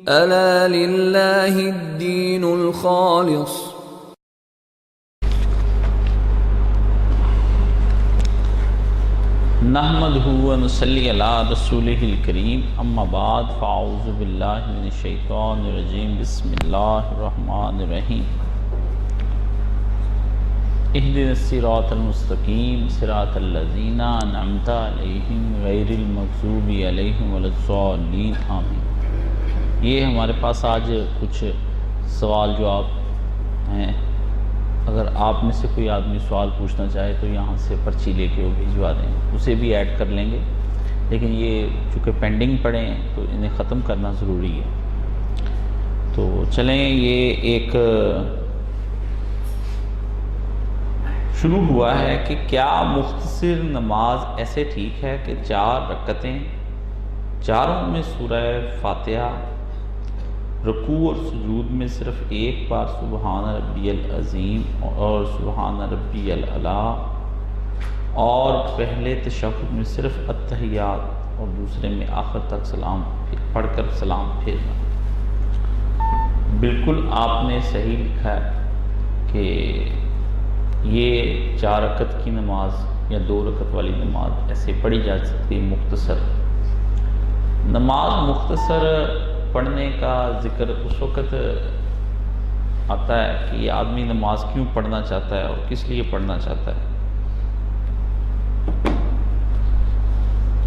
ألا لله الدين الخالص نحمدہ و نصلی علی رسولہ الکریم اما بعد فاعوذ باللہ من الشیطان الرجیم بسم اللہ الرحمن الرحیم اہدنا الصراط المستقیم صراط الذین انعمت علیہم غیر المغضوب علیہم ولا الضالین آمین۔ یہ ہمارے پاس آج کچھ سوال جواب ہیں، اگر آپ میں سے کوئی آدمی سوال پوچھنا چاہے تو یہاں سے پرچی لے کے وہ بھیجوا دیں، اسے بھی ایڈ کر لیں گے، لیکن یہ چونکہ پینڈنگ پڑے ہیں تو انہیں ختم کرنا ضروری ہے۔ تو چلیں، یہ ایک شروع ہوا ہے کہ کیا مختصر نماز ایسے ٹھیک ہے کہ 4 رکعتیں چاروں میں سورہ فاتحہ، رکوع اور سجود میں صرف ایک بار سبحان ربی العظیم اور سبحان ربی الاعلیٰ، اور پہلے تشہد میں صرف التحیات اور دوسرے میں آخر تک سلام پڑھ کر سلام پھیرنا؟ بالکل آپ نے صحیح لکھا ہے کہ یہ 4 رکعت کی نماز یا 2 رکعت والی نماز ایسے پڑھی جا سکتی ہے مختصر۔ نماز مختصر پڑھنے کا ذکر اس وقت آتا ہے کہ یہ آدمی نماز کیوں پڑھنا چاہتا ہے اور کس لیے پڑھنا چاہتا ہے۔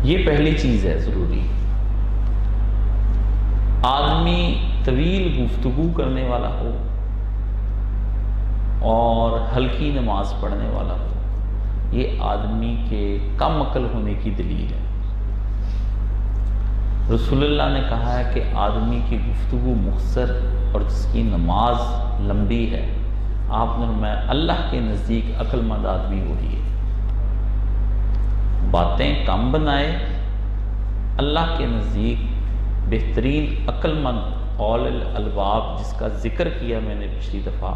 یہ پہلی چیز ہے ضروری۔ آدمی طویل گفتگو کرنے والا ہو اور ہلکی نماز پڑھنے والا ہو، یہ آدمی کے کم عقل ہونے کی دلیل ہے۔ رسول اللہ نے کہا ہے کہ آدمی کی گفتگو مختصر اور جس کی نماز لمبی ہے، آپ نے فرمایا اللہ کے نزدیک عقل مند آدمی وہی ہے۔ باتیں کم بنائے، اللہ کے نزدیک بہترین عقل مند اول الالباب، جس کا ذکر کیا میں نے پچھلی دفعہ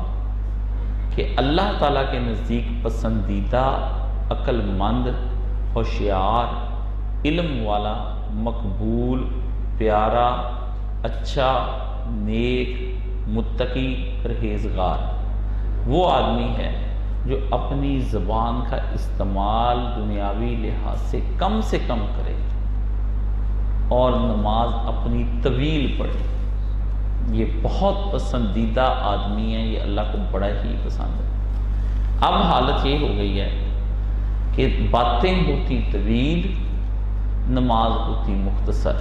کہ اللہ تعالیٰ کے نزدیک پسندیدہ عقل مند، ہوشیار، علم والا، مقبول، پیارا، اچھا، نیک، متقی، پرہیزگار وہ آدمی ہے جو اپنی زبان کا استعمال دنیاوی لحاظ سے کم کرے اور نماز اپنی طویل پڑھے۔ یہ بہت پسندیدہ آدمی ہے، یہ اللہ کو بڑا ہی پسند ہے۔ اب حالت یہ ہو گئی ہے کہ باتیں ہوتی طویل، نماز ہوتی مختصر۔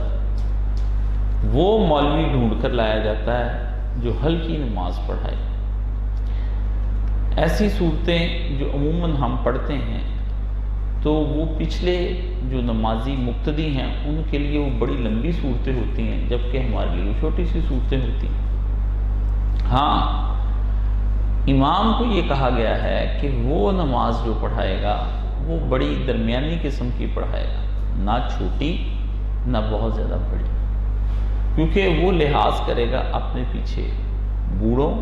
وہ مولوی ڈھونڈ کر لایا جاتا ہے جو ہلکی نماز پڑھائے۔ ایسی صورتیں جو عموماً ہم پڑھتے ہیں تو وہ پچھلے جو نمازی مقتدی ہیں ان کے لیے وہ بڑی لمبی صورتیں ہوتی ہیں، جبکہ ہمارے لیے وہ چھوٹی سی صورتیں ہوتی ہیں۔ ہاں، امام کو یہ کہا گیا ہے کہ وہ نماز جو پڑھائے گا وہ بڑی درمیانی قسم کی پڑھائے گا، نہ چھوٹی نہ بہت زیادہ بڑی، کیونکہ وہ لحاظ کرے گا اپنے پیچھے بوڑھوں،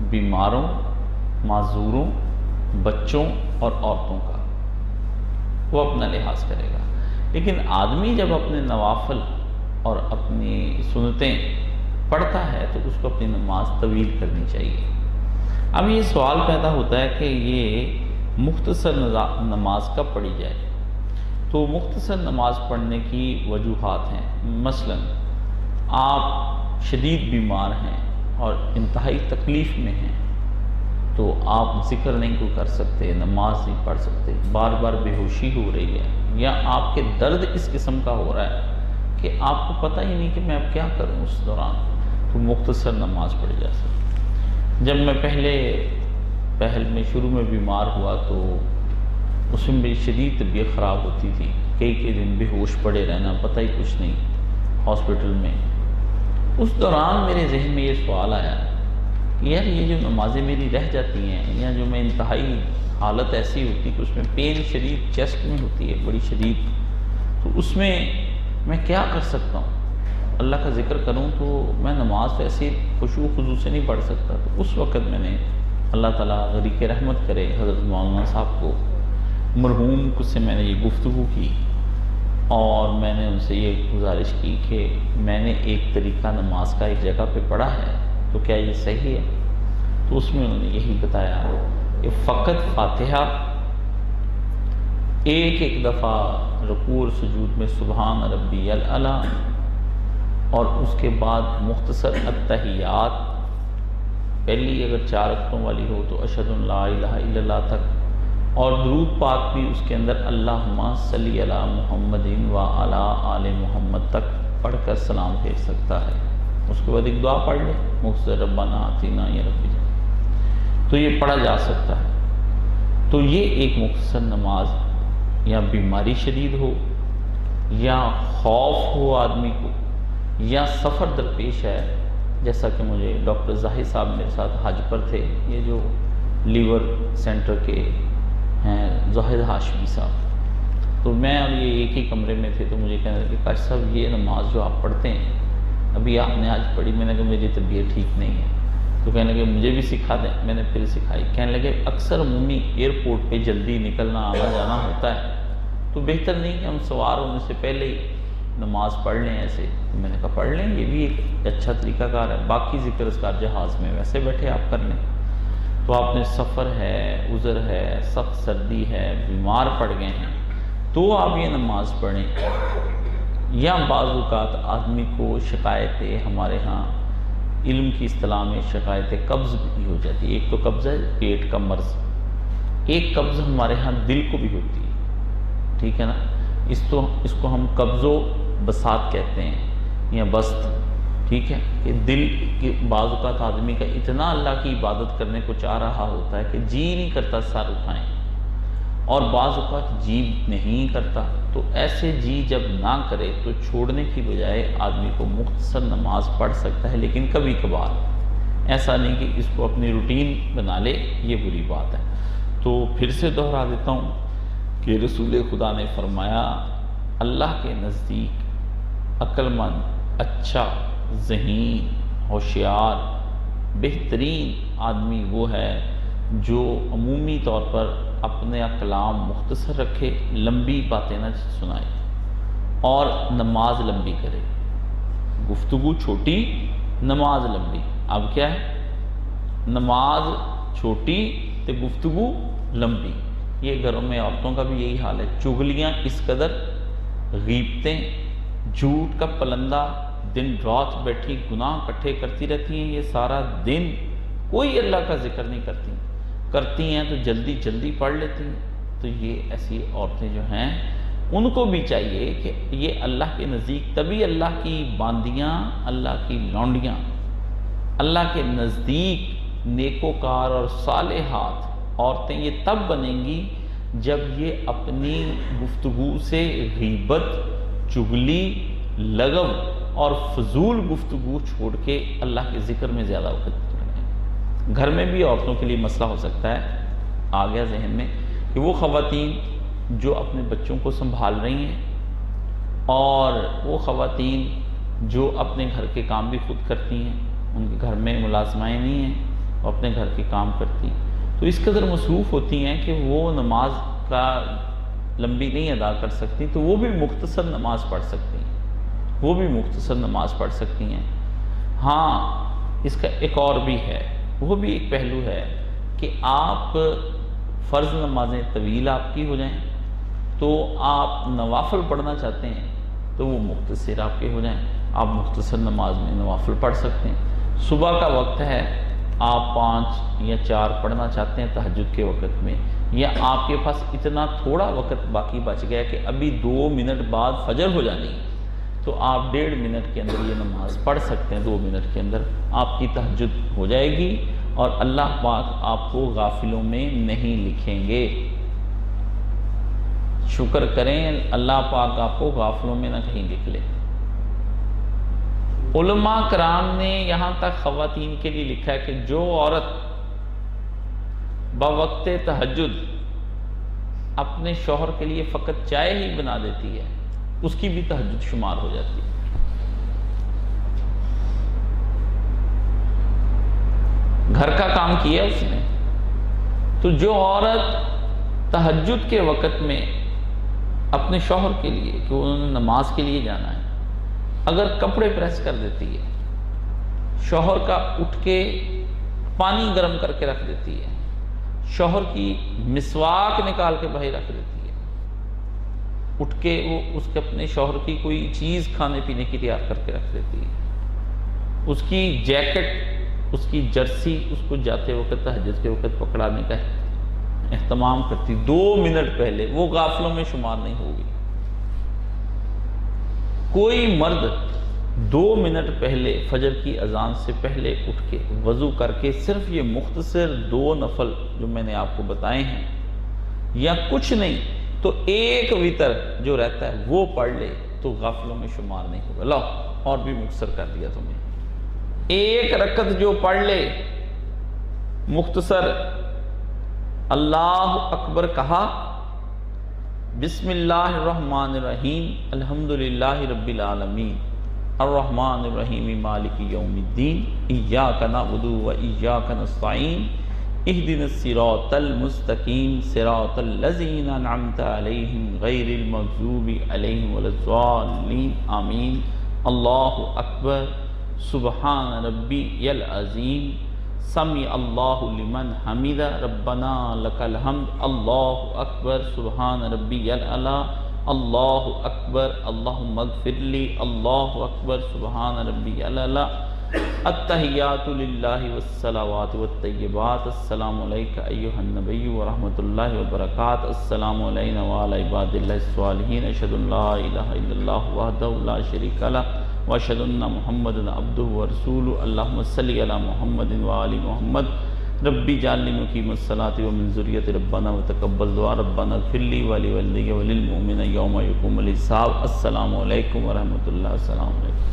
بیماروں، معذوروں، بچوں اور عورتوں کا، وہ اپنا لحاظ کرے گا۔ لیکن آدمی جب اپنے نوافل اور اپنی سنتیں پڑھتا ہے تو اس کو اپنی نماز طویل کرنی چاہیے۔ اب یہ سوال پیدا ہوتا ہے کہ یہ مختصر نماز کب پڑھی جائے؟ تو مختصر نماز پڑھنے کی وجوہات ہیں۔ مثلا آپ شدید بیمار ہیں اور انتہائی تکلیف میں ہیں تو آپ ذکر نہیں کو کر سکتے، نماز نہیں پڑھ سکتے، بار بار بے ہوشی ہو رہی ہے، یا آپ کے درد اس قسم کا ہو رہا ہے کہ آپ کو پتہ ہی نہیں کہ میں اب کیا کروں اس دوران، تو مختصر نماز پڑھی جا سکتی۔ جب میں پہل میں شروع میں بیمار ہوا تو اس میں میری شدید طبیعت خراب ہوتی تھی، کئی دن بے ہوش پڑے رہنا، پتہ ہی کچھ نہیں ہاسپٹل میں۔ اس دوران میرے ذہن میں یہ سوال آیا کہ یار یہ جو نمازیں میری رہ جاتی ہیں، یا جو میں انتہائی حالت ایسی ہوتی کہ اس میں پین شدید چیسٹ میں ہوتی ہے بڑی شدید، تو اس میں کیا کر سکتا ہوں؟ اللہ کا ذکر کروں تو میں نماز تو ایسے خشوع و خضوع سے نہیں پڑھ سکتا۔ تو اس وقت میں نے اللہ تعالیٰ غریق رحمت کرے حضرت مولانا صاحب کو، مرحوم کو سے میں نے یہ گفتگو کی اور میں نے ان سے یہ گزارش کی کہ میں نے ایک طریقہ نماز کا ایک جگہ پہ پڑھا ہے، تو کیا یہ صحیح ہے؟ تو اس میں انہوں نے یہی بتایا کہ فقط فاتحہ ایک دفعہ رکوع اور سجود میں سبحان ربی الاعلیٰ، اور اس کے بعد مختصر التحیات، پہلی اگر 4 رکعتوں والی ہو تو اشہد ان لا الہ الا اللہ تک، اور درود پاک بھی اس کے اندر اللہم صلی علی محمد و علی آل محمد تک پڑھ کر سلام بھیج سکتا ہے۔ اس کے بعد ایک دعا پڑھ لے، مختصر ربنا آتینا یا ربی، تو یہ پڑھا جا سکتا ہے۔ تو یہ ایک مختصر نماز، یا بیماری شدید ہو، یا خوف ہو آدمی کو، یا سفر درپیش ہے، جیسا کہ مجھے ڈاکٹر ظاہر صاحب میرے ساتھ حج پر تھے، یہ جو لیور سینٹر کے ہیں زاہد ہاشمی صاحب، تو میں اور یہ ایک ہی کمرے میں تھے، تو مجھے کہنے لگے کہ کاش صاحب یہ نماز جو آپ پڑھتے ہیں ابھی آپ نے آج پڑھی، میں نے کہا میری طبیعت ٹھیک نہیں ہے، تو کہنے لگے مجھے بھی سکھا دیں، میں نے پھر سکھائی۔ کہنے لگے اکثر عمومی ایئرپورٹ پہ جلدی نکلنا آنا جانا ہوتا ہے، تو بہتر نہیں کہ ہم سوار ہونے سے پہلے ہی نماز پڑھ لیں ایسے؟ میں نے کہا پڑھ لیں، یہ بھی ایک اچھا طریقہ کار ہے، باقی ذکر اذکار جہاز میں ویسے بیٹھے آپ کر لیں۔ تو آپ نے سفر ہے، عذر ہے، سخت سردی ہے، بیمار پڑ گئے ہیں، تو آپ یہ نماز پڑھیں۔ یا بعض اوقات آدمی کو شکایتیں، ہمارے ہاں علم کی اصطلاح میں شکایت قبض بھی ہو جاتی ہے۔ ایک تو قبض ہے پیٹ کا مرض، ایک قبض ہمارے ہاں دل کو بھی ہوتی ہے، ٹھیک ہے نا؟ اس کو ہم قبض و بساط کہتے ہیں، یا بست، ٹھیک ہے؟ کہ دل کے بعض اوقات آدمی کا اتنا اللہ کی عبادت کرنے کو چاہ رہا ہوتا ہے کہ جی نہیں کرتا سر اٹھائیں، اور بعض اوقات جی نہیں کرتا، تو ایسے جی جب نہ کرے تو چھوڑنے کی بجائے آدمی کو مختصر نماز پڑھ سکتا ہے، لیکن کبھی کبھار، ایسا نہیں کہ اس کو اپنی روٹین بنا لے، یہ بری بات ہے۔ تو پھر سے دہرا دیتا ہوں کہ رسول خدا نے فرمایا اللہ کے نزدیک عقل مند، اچھا، ذہین، ہوشیار، بہترین آدمی وہ ہے جو عمومی طور پر اپنے کلام مختصر رکھے، لمبی باتیں نہ سنائے، اور نماز لمبی کرے۔ گفتگو چھوٹی، نماز لمبی۔ اب کیا ہے؟ نماز چھوٹی تو گفتگو لمبی۔ یہ گھروں میں عورتوں کا بھی یہی حال ہے، چغلیاں اس قدر، غیبتیں، جھوٹ کا پلندہ، دن رات بیٹھی گناہ اکٹھے کرتی رہتی ہیں، یہ سارا دن کوئی اللہ کا ذکر نہیں کرتی ہیں تو جلدی جلدی پڑھ لیتی ہیں۔ تو یہ ایسی عورتیں جو ہیں ان کو بھی چاہیے کہ یہ اللہ کے نزدیک، تبھی اللہ کی باندیاں، اللہ کی لونڈیاں اللہ کے نزدیک نیکوکار اور صالحات عورتیں یہ تب بنیں گی جب یہ اپنی گفتگو سے غیبت، چغلی، لغو اور فضول گفتگو چھوڑ کے اللہ کے ذکر میں زیادہ وقت لگائیں۔ گھر میں بھی عورتوں کے لیے مسئلہ ہو سکتا ہے، آ گیا ذہن میں، کہ وہ خواتین جو اپنے بچوں کو سنبھال رہی ہیں، اور وہ خواتین جو اپنے گھر کے کام بھی خود کرتی ہیں، ان کے گھر میں ملازمائیں نہیں ہیں، وہ اپنے گھر کے کام کرتی ہیں، تو اس قدر مصروف ہوتی ہیں کہ وہ نماز کا لمبی نہیں ادا کر سکتی، تو وہ بھی مختصر نماز پڑھ سکتی ہیں، وہ بھی مختصر نماز پڑھ سکتی ہیں۔ ہاں، اس کا ایک اور بھی ہے، وہ بھی ایک پہلو ہے کہ آپ فرض نمازیں طویل آپ کی ہو جائیں، تو آپ نوافل پڑھنا چاہتے ہیں تو وہ مختصر آپ کے ہو جائیں، آپ مختصر نماز میں نوافل پڑھ سکتے ہیں۔ صبح کا وقت ہے، آپ 5 یا 4 پڑھنا چاہتے ہیں تہجد کے وقت میں، یا آپ کے پاس اتنا تھوڑا وقت باقی بچ گیا کہ ابھی 2 منٹ بعد فجر ہو جانی، تو آپ 1.5 منٹ کے اندر یہ نماز پڑھ سکتے ہیں، 2 منٹ کے اندر آپ کی تہجد ہو جائے گی، اور اللہ پاک آپ کو غافلوں میں نہیں لکھیں گے۔ شکر کریں اللہ پاک آپ کو غافلوں میں نہ کہیں لکھ لے۔ علماء کرام نے یہاں تک خواتین کے لیے لکھا ہے کہ جو عورت بوقت تہجد اپنے شوہر کے لیے فقط چائے ہی بنا دیتی ہے، اس کی بھی تہجد شمار ہو جاتی ہے۔ گھر کا کام کیا اس نے، تو جو عورت تہجد کے وقت میں اپنے شوہر کے لیے کہ انہوں نے نماز کے لیے جانا ہے، اگر کپڑے پریس کر دیتی ہے، شوہر کا اٹھ کے پانی گرم کر کے رکھ دیتی ہے، شوہر کی مسواک نکال کے باہر رکھ دیتی ہے، اٹھ کے وہ اس کے اپنے شوہر کی کوئی چیز کھانے پینے کی تیار کر کے رکھ دیتی ہے، اس کی جیکٹ، اس کی جرسی اس کو جاتے وقت تہجد کے وقت پکڑانے کا اہتمام کرتی، 2 منٹ پہلے، وہ غافلوں میں شمار نہیں ہوگی۔ کوئی مرد 2 منٹ پہلے فجر کی اذان سے پہلے اٹھ کے وضو کر کے صرف یہ مختصر 2 نفل جو میں نے آپ کو بتائے ہیں، یا کچھ نہیں تو 1 وتر جو رہتا ہے وہ پڑھ لے تو غافلوں میں شمار نہیں ہوگا۔ لو اور بھی مختصر کر دیا تمہیں، 1 رکعت جو پڑھ لے مختصر، اللہ اکبر کہا، بسم اللہ الرحمن الرحیم الحمدللہ رب العالمین الرحمن الرحیم مالک یوم الدین ایاک نعبد و ایاک نستعین اہدنا الصراط المستقیم صراط الذین انعمت علیہم غیر المغضوب علیہم ولا الضالین آمین، اللہ اکبر، سبحان ربی العظیم، سمع اللہ لمن حمد، ربنا لک الحمد، اللہ اکبر، سبحان ربی الاعلی، اللہ اکبر، اللہم اغفر لی، اللہ اکبر، سبحان ربی الاعلی، التحیات للہ والصلوات والطیبات، السلام علیکہ ایہا النبی ورحمۃ اللہ وبرکاتہ، السلام علینا وعلی عباد اللہ الصالحین، اشہد ان لا الہ الا اللہ وحدہ لا شریک لہ واشہد ان محمدًا عبدہ ورسولہ، اللہم صلی علی محمد وآل محمد، ربی اجعلنی مقیم الصلاۃ ومن ذریتی، ربنا وتقبل دعا، ربنا اغفر لی ولوالدی وللمؤمنین یوم یقوم الحساب۔ السلام علیکم ورحمۃ اللہ، السلام علیکم۔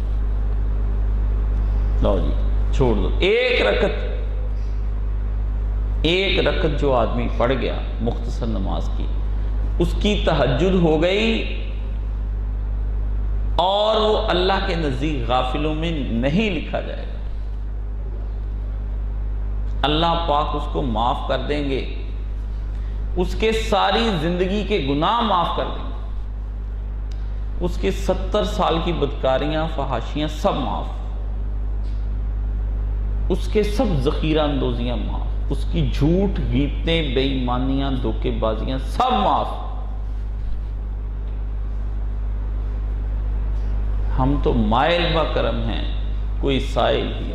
لو جی چھوڑ دو، 1 رکعت جو آدمی پڑھ گیا مختصر نماز کی، اس کی تہجد ہو گئی اور وہ اللہ کے نزدیک غافلوں میں نہیں لکھا جائے گا، اللہ پاک اس کو معاف کر دیں گے، اس کے ساری زندگی کے گناہ معاف کر دیں گے، اس کے 70 سال کی بدکاریاں فحاشیاں سب معاف، اس کے سب ذخیرہ اندوزیاں معاف، اس کی جھوٹ غیبتیں بے ایمانیاں دھوکے بازیاں سب معاف۔ ہم تو مائل با کرم ہیں، کوئی سائل ہی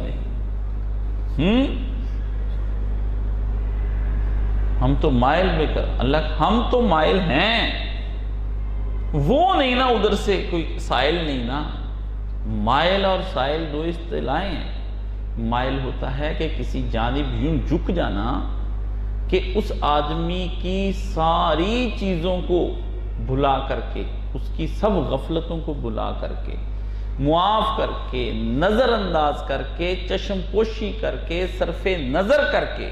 نہیں۔ ہم تو مائل بے کرم، اللہ ہم تو مائل ہیں، وہ نہیں نا، ادھر سے کوئی سائل نہیں نا۔ مائل اور سائل 2 اصطلاحیں ہیں۔ مائل ہوتا ہے کہ کسی جانب یوں جھک جانا کہ اس آدمی کی ساری چیزوں کو بھلا کر کے، اس کی سب غفلتوں کو بھلا کر کے، معاف کر کے، نظر انداز کر کے، چشم پوشی کر کے، صرف نظر کر کے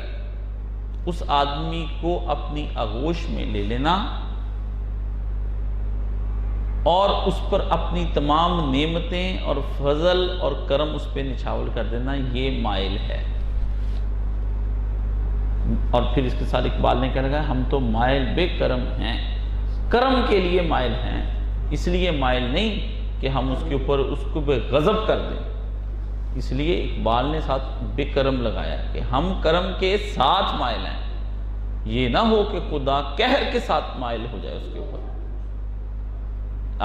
اس آدمی کو اپنی آغوش میں لے لینا اور اس پر اپنی تمام نعمتیں اور فضل اور کرم اس پہ نچھاور کر دینا، یہ مائل ہے۔ اور پھر اس کے ساتھ اقبال نے کہا لگا، ہم تو مائل بے کرم ہیں، کرم کے لیے مائل ہیں، اس لیے مائل نہیں کہ ہم اس کے اوپر اس کو بے غضب کر دیں، اس لیے اقبال نے ساتھ بے کرم لگایا کہ ہم کرم کے ساتھ مائل ہیں، یہ نہ ہو کہ خدا قہر کے ساتھ مائل ہو جائے اس کے اوپر۔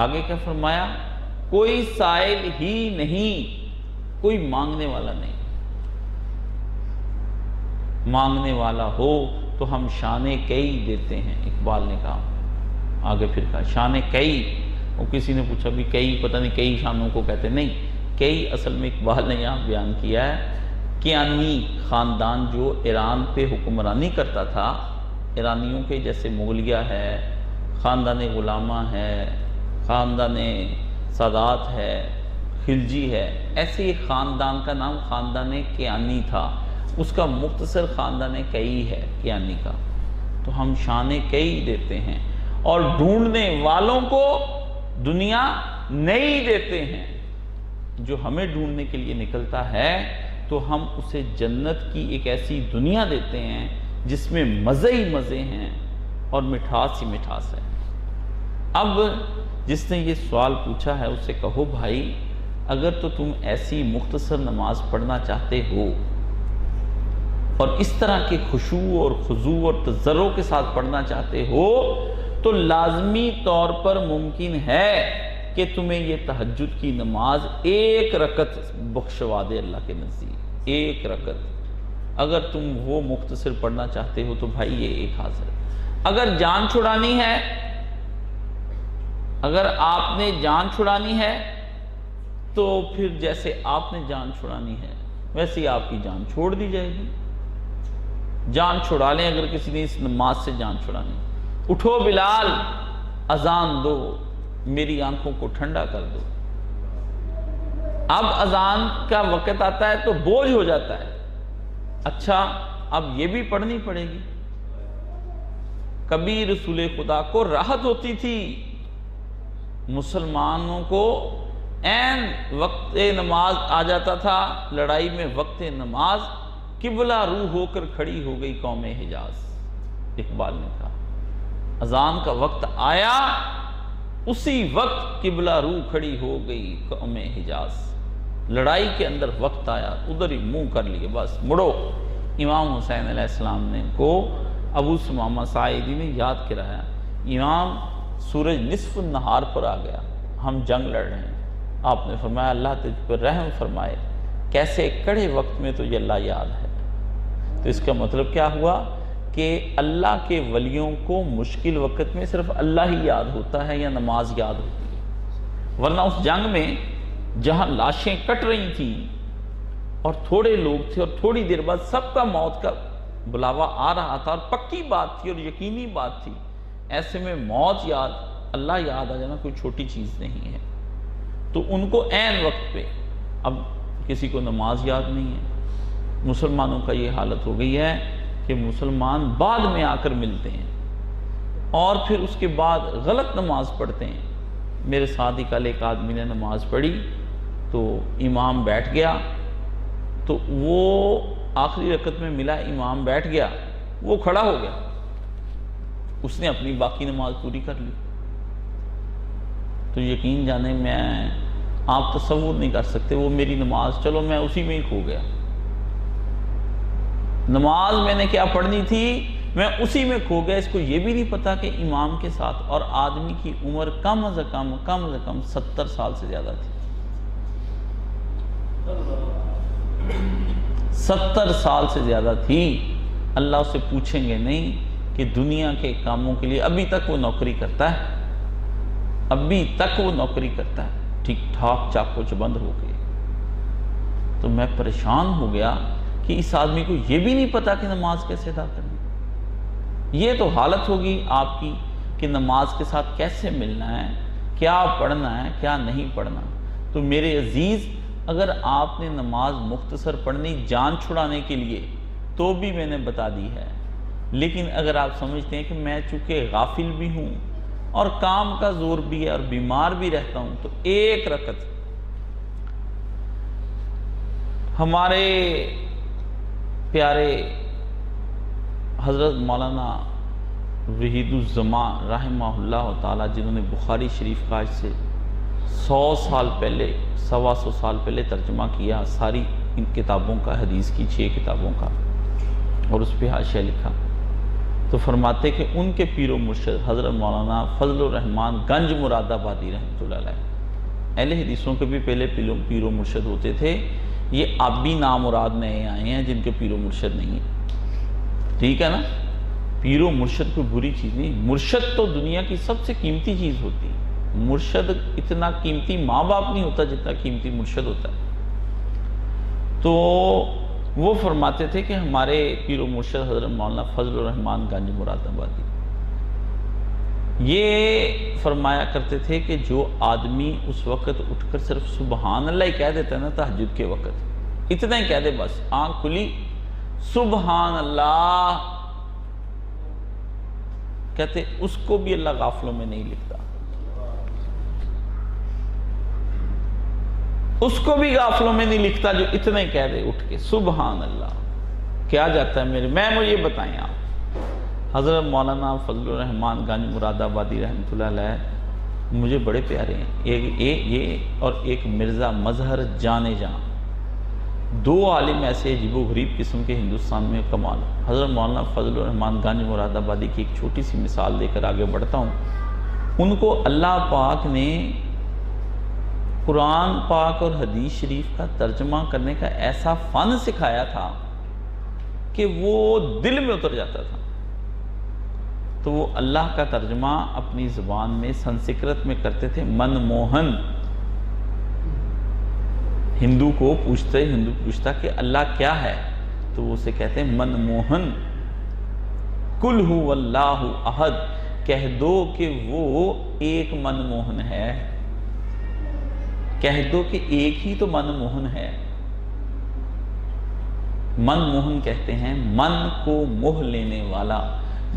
آگے کیا فرمایا، کوئی سائل ہی نہیں، کوئی مانگنے والا نہیں، مانگنے والا ہو تو ہم شان کئی دیتے ہیں، اقبال نے کہا۔ آگے پھر کہا شان کئی، وہ کسی نے پوچھا بھی کئی پتہ نہیں کئی شانوں کو کہتے، نہیں، کئی اصل میں اقبال نے یہاں بیان کیا ہے، کیانی خاندان جو ایران پہ حکمرانی کرتا تھا، ایرانیوں کے جیسے مغلیہ ہے، خاندان غلامہ ہے، خاندان سادات ہے، خلجی ہے، ایسے ہی خاندان کا نام خاندان کیانی تھا، اس کا مختصر خاندان کئی ہے کیانی کا، تو ہم شان کئی دیتے ہیں اور ڈھونڈنے والوں کو دنیا نہیں دیتے ہیں۔ جو ہمیں ڈھونڈنے کے لیے نکلتا ہے تو ہم اسے جنت کی ایک ایسی دنیا دیتے ہیں جس میں مزے ہی مزے ہیں اور مٹھاس ہی مٹھاس ہے۔ اب جس نے یہ سوال پوچھا ہے اسے کہو بھائی اگر تو تم ایسی مختصر نماز پڑھنا چاہتے ہو اور اس طرح کے خشوع اور خضوع اور تضرع کے ساتھ پڑھنا چاہتے ہو تو لازمی طور پر ممکن ہے کہ تمہیں یہ تہجد کی نماز 1 رکعت بخشوا دے اللہ کے نزدیک، 1 رکعت۔ اگر تم وہ مختصر پڑھنا چاہتے ہو تو بھائی یہ 1 حاضر ہے۔ اگر جان چھڑانی ہے، اگر آپ نے جان چھڑانی ہے تو پھر جیسے آپ نے جان چھڑانی ہے ویسے ہی آپ کی جان چھوڑ دی جائے گی۔ جان چھڑا لیں اگر کسی نے اس نماز سے جان چھڑانی، اٹھو بلال اذان دو، میری آنکھوں کو ٹھنڈا کر دو۔ اب اذان کا وقت آتا ہے تو بوجھ ہو جاتا ہے، اچھا اب یہ بھی پڑھنی پڑے گی۔ کبھی رسول خدا کو راحت ہوتی تھی، مسلمانوں کو عین وقت نماز آ جاتا تھا، لڑائی میں وقت نماز، قبلہ رو ہو کر کھڑی ہو گئی قوم حجاز۔ اقبال نے کہا اذان کا وقت آیا اسی وقت قبلہ رو کھڑی ہو گئی قوم حجاز۔ لڑائی کے اندر وقت آیا ادھر ہی منہ کر لیے، بس مڑو۔ امام حسین علیہ السلام نے کو ابو ثمامہ ساعدی نے یاد کرایا، امام سورج نصف النہار پر آ گیا، ہم جنگ لڑ رہے ہیں، آپ نے فرمایا اللہ تجھ پر رحم فرمائے، کیسے کڑے وقت میں تجھے اللہ یاد ہے۔ تو اس کا مطلب کیا ہوا کہ اللہ کے ولیوں کو مشکل وقت میں صرف اللہ ہی یاد ہوتا ہے یا نماز یاد ہوتی ہے، ورنہ اس جنگ میں جہاں لاشیں کٹ رہی تھیں اور تھوڑے لوگ تھے اور تھوڑی دیر بعد سب کا موت کا بلاوا آ رہا تھا اور پکی بات تھی اور یقینی بات تھی، ایسے میں موت یاد، اللہ یاد آ جانا کوئی چھوٹی چیز نہیں ہے۔ تو ان کو عین وقت پہ، اب کسی کو نماز یاد نہیں ہے۔ مسلمانوں کا یہ حالت ہو گئی ہے کہ مسلمان بعد میں آ کر ملتے ہیں اور پھر اس کے بعد غلط نماز پڑھتے ہیں۔ میرے ساتھ ہی کل ایک آدمی نے نماز پڑھی تو امام بیٹھ گیا، تو وہ آخری رکعت میں ملا امام بیٹھ گیا، وہ کھڑا ہو گیا، اس نے اپنی باقی نماز پوری کر لی۔ تو یقین جانے میں آپ تصور نہیں کر سکتے، وہ میری نماز چلو میں اسی میں ہی کھو گیا، نماز میں نے کیا پڑھنی تھی میں اسی میں کھو گیا۔ اس کو یہ بھی نہیں پتا کہ امام کے ساتھ، اور آدمی کی عمر کم از کم 70 سال سے زیادہ تھی، 70 سال سے زیادہ تھی۔ اللہ اسے پوچھیں گے نہیں کہ دنیا کے کاموں کے لیے ابھی تک وہ نوکری کرتا ہے، ابھی تک وہ نوکری کرتا ہے، ٹھیک ٹھاک چاقو چبند ہو گئے۔ تو میں پریشان ہو گیا کہ اس آدمی کو یہ بھی نہیں پتا کہ نماز کیسے ادا کرنی۔ یہ تو حالت ہوگی آپ کی کہ نماز کے ساتھ کیسے ملنا ہے، کیا پڑھنا ہے، کیا نہیں پڑھنا۔ تو میرے عزیز، اگر آپ نے نماز مختصر پڑھنی جان چھڑانے کے لیے تو بھی میں نے بتا دی ہے، لیکن اگر آپ سمجھتے ہیں کہ میں چونکہ غافل بھی ہوں اور کام کا زور بھی ہے اور بیمار بھی رہتا ہوں تو 1 رکعت ہمارے پیارے حضرت مولانا وحید الزمان رحمہ اللہ تعالی، جنہوں نے بخاری شریف کا آج سے 100 سال پہلے 125 سال پہلے ترجمہ کیا ساری ان کتابوں کا، حدیث کی 6 کتابوں کا، اور اس پہ حاشیہ لکھا، تو فرماتے کہ ان کے پیر و مرشد حضرت مولانا فضل الرحمان گنج مراد آبادی رحمۃ اللہ علیہ، اہل حدیثوں کے بھی پہلے پیر و مرشد ہوتے تھے، یہ آپ بھی نامراد نئے آئے ہیں جن کے پیر و مرشد نہیں ہیں، ٹھیک ہے نا۔ پیر و مرشد کوئی بری چیز نہیں، مرشد تو دنیا کی سب سے قیمتی چیز ہوتی ہے، مرشد اتنا قیمتی ماں باپ نہیں ہوتا جتنا قیمتی مرشد ہوتا ہے۔ تو وہ فرماتے تھے کہ ہمارے پیر و مرشد حضرت مولانا فضل الرحمان گنج مراد آبادی یہ فرمایا کرتے تھے کہ جو آدمی اس وقت اٹھ کر صرف سبحان اللہ ہی کہہ دیتا ہے نا تہجد کے وقت، اتنا ہی کہہ دے بس، آنکھ کھلی سبحان اللہ کہتے، اس کو بھی اللہ غافلوں میں نہیں لکھتا، اس کو بھی غافلوں میں نہیں لکھتا جو اتنا ہی کہہ دے اٹھ کے سبحان اللہ۔ کیا جاتا ہے مجھے بتائیں آپ، حضرت مولانا فضل الرحمان گنج مراد آبادی رحمۃ اللہ علیہ مجھے بڑے پیارے ہیں، یہ اور ایک مرزا مظہر جانے جان، دو عالم ایسے عجیب و غریب قسم کے ہندوستان میں کمال۔ حضرت مولانا فضل الرحمان گنج مراد آبادی کی ایک چھوٹی سی مثال دے کر آگے بڑھتا ہوں۔ ان کو اللہ پاک نے قرآن پاک اور حدیث شریف کا ترجمہ کرنے کا ایسا فن سکھایا تھا کہ وہ دل میں اتر جاتا تھا۔ تو وہ اللہ کا ترجمہ اپنی زبان میں سنسکرت میں کرتے تھے۔ من موہن، ہندو پوچھتا کہ اللہ کیا ہے، تو وہ اسے کہتے ہیں من موہن، کل ہو اللہ احد، کہہ دو کہ وہ ایک من موہن ہے، کہہ دو کہ ایک ہی تو من موہن ہے۔ من موہن کہتے ہیں من کو موہ لینے والا،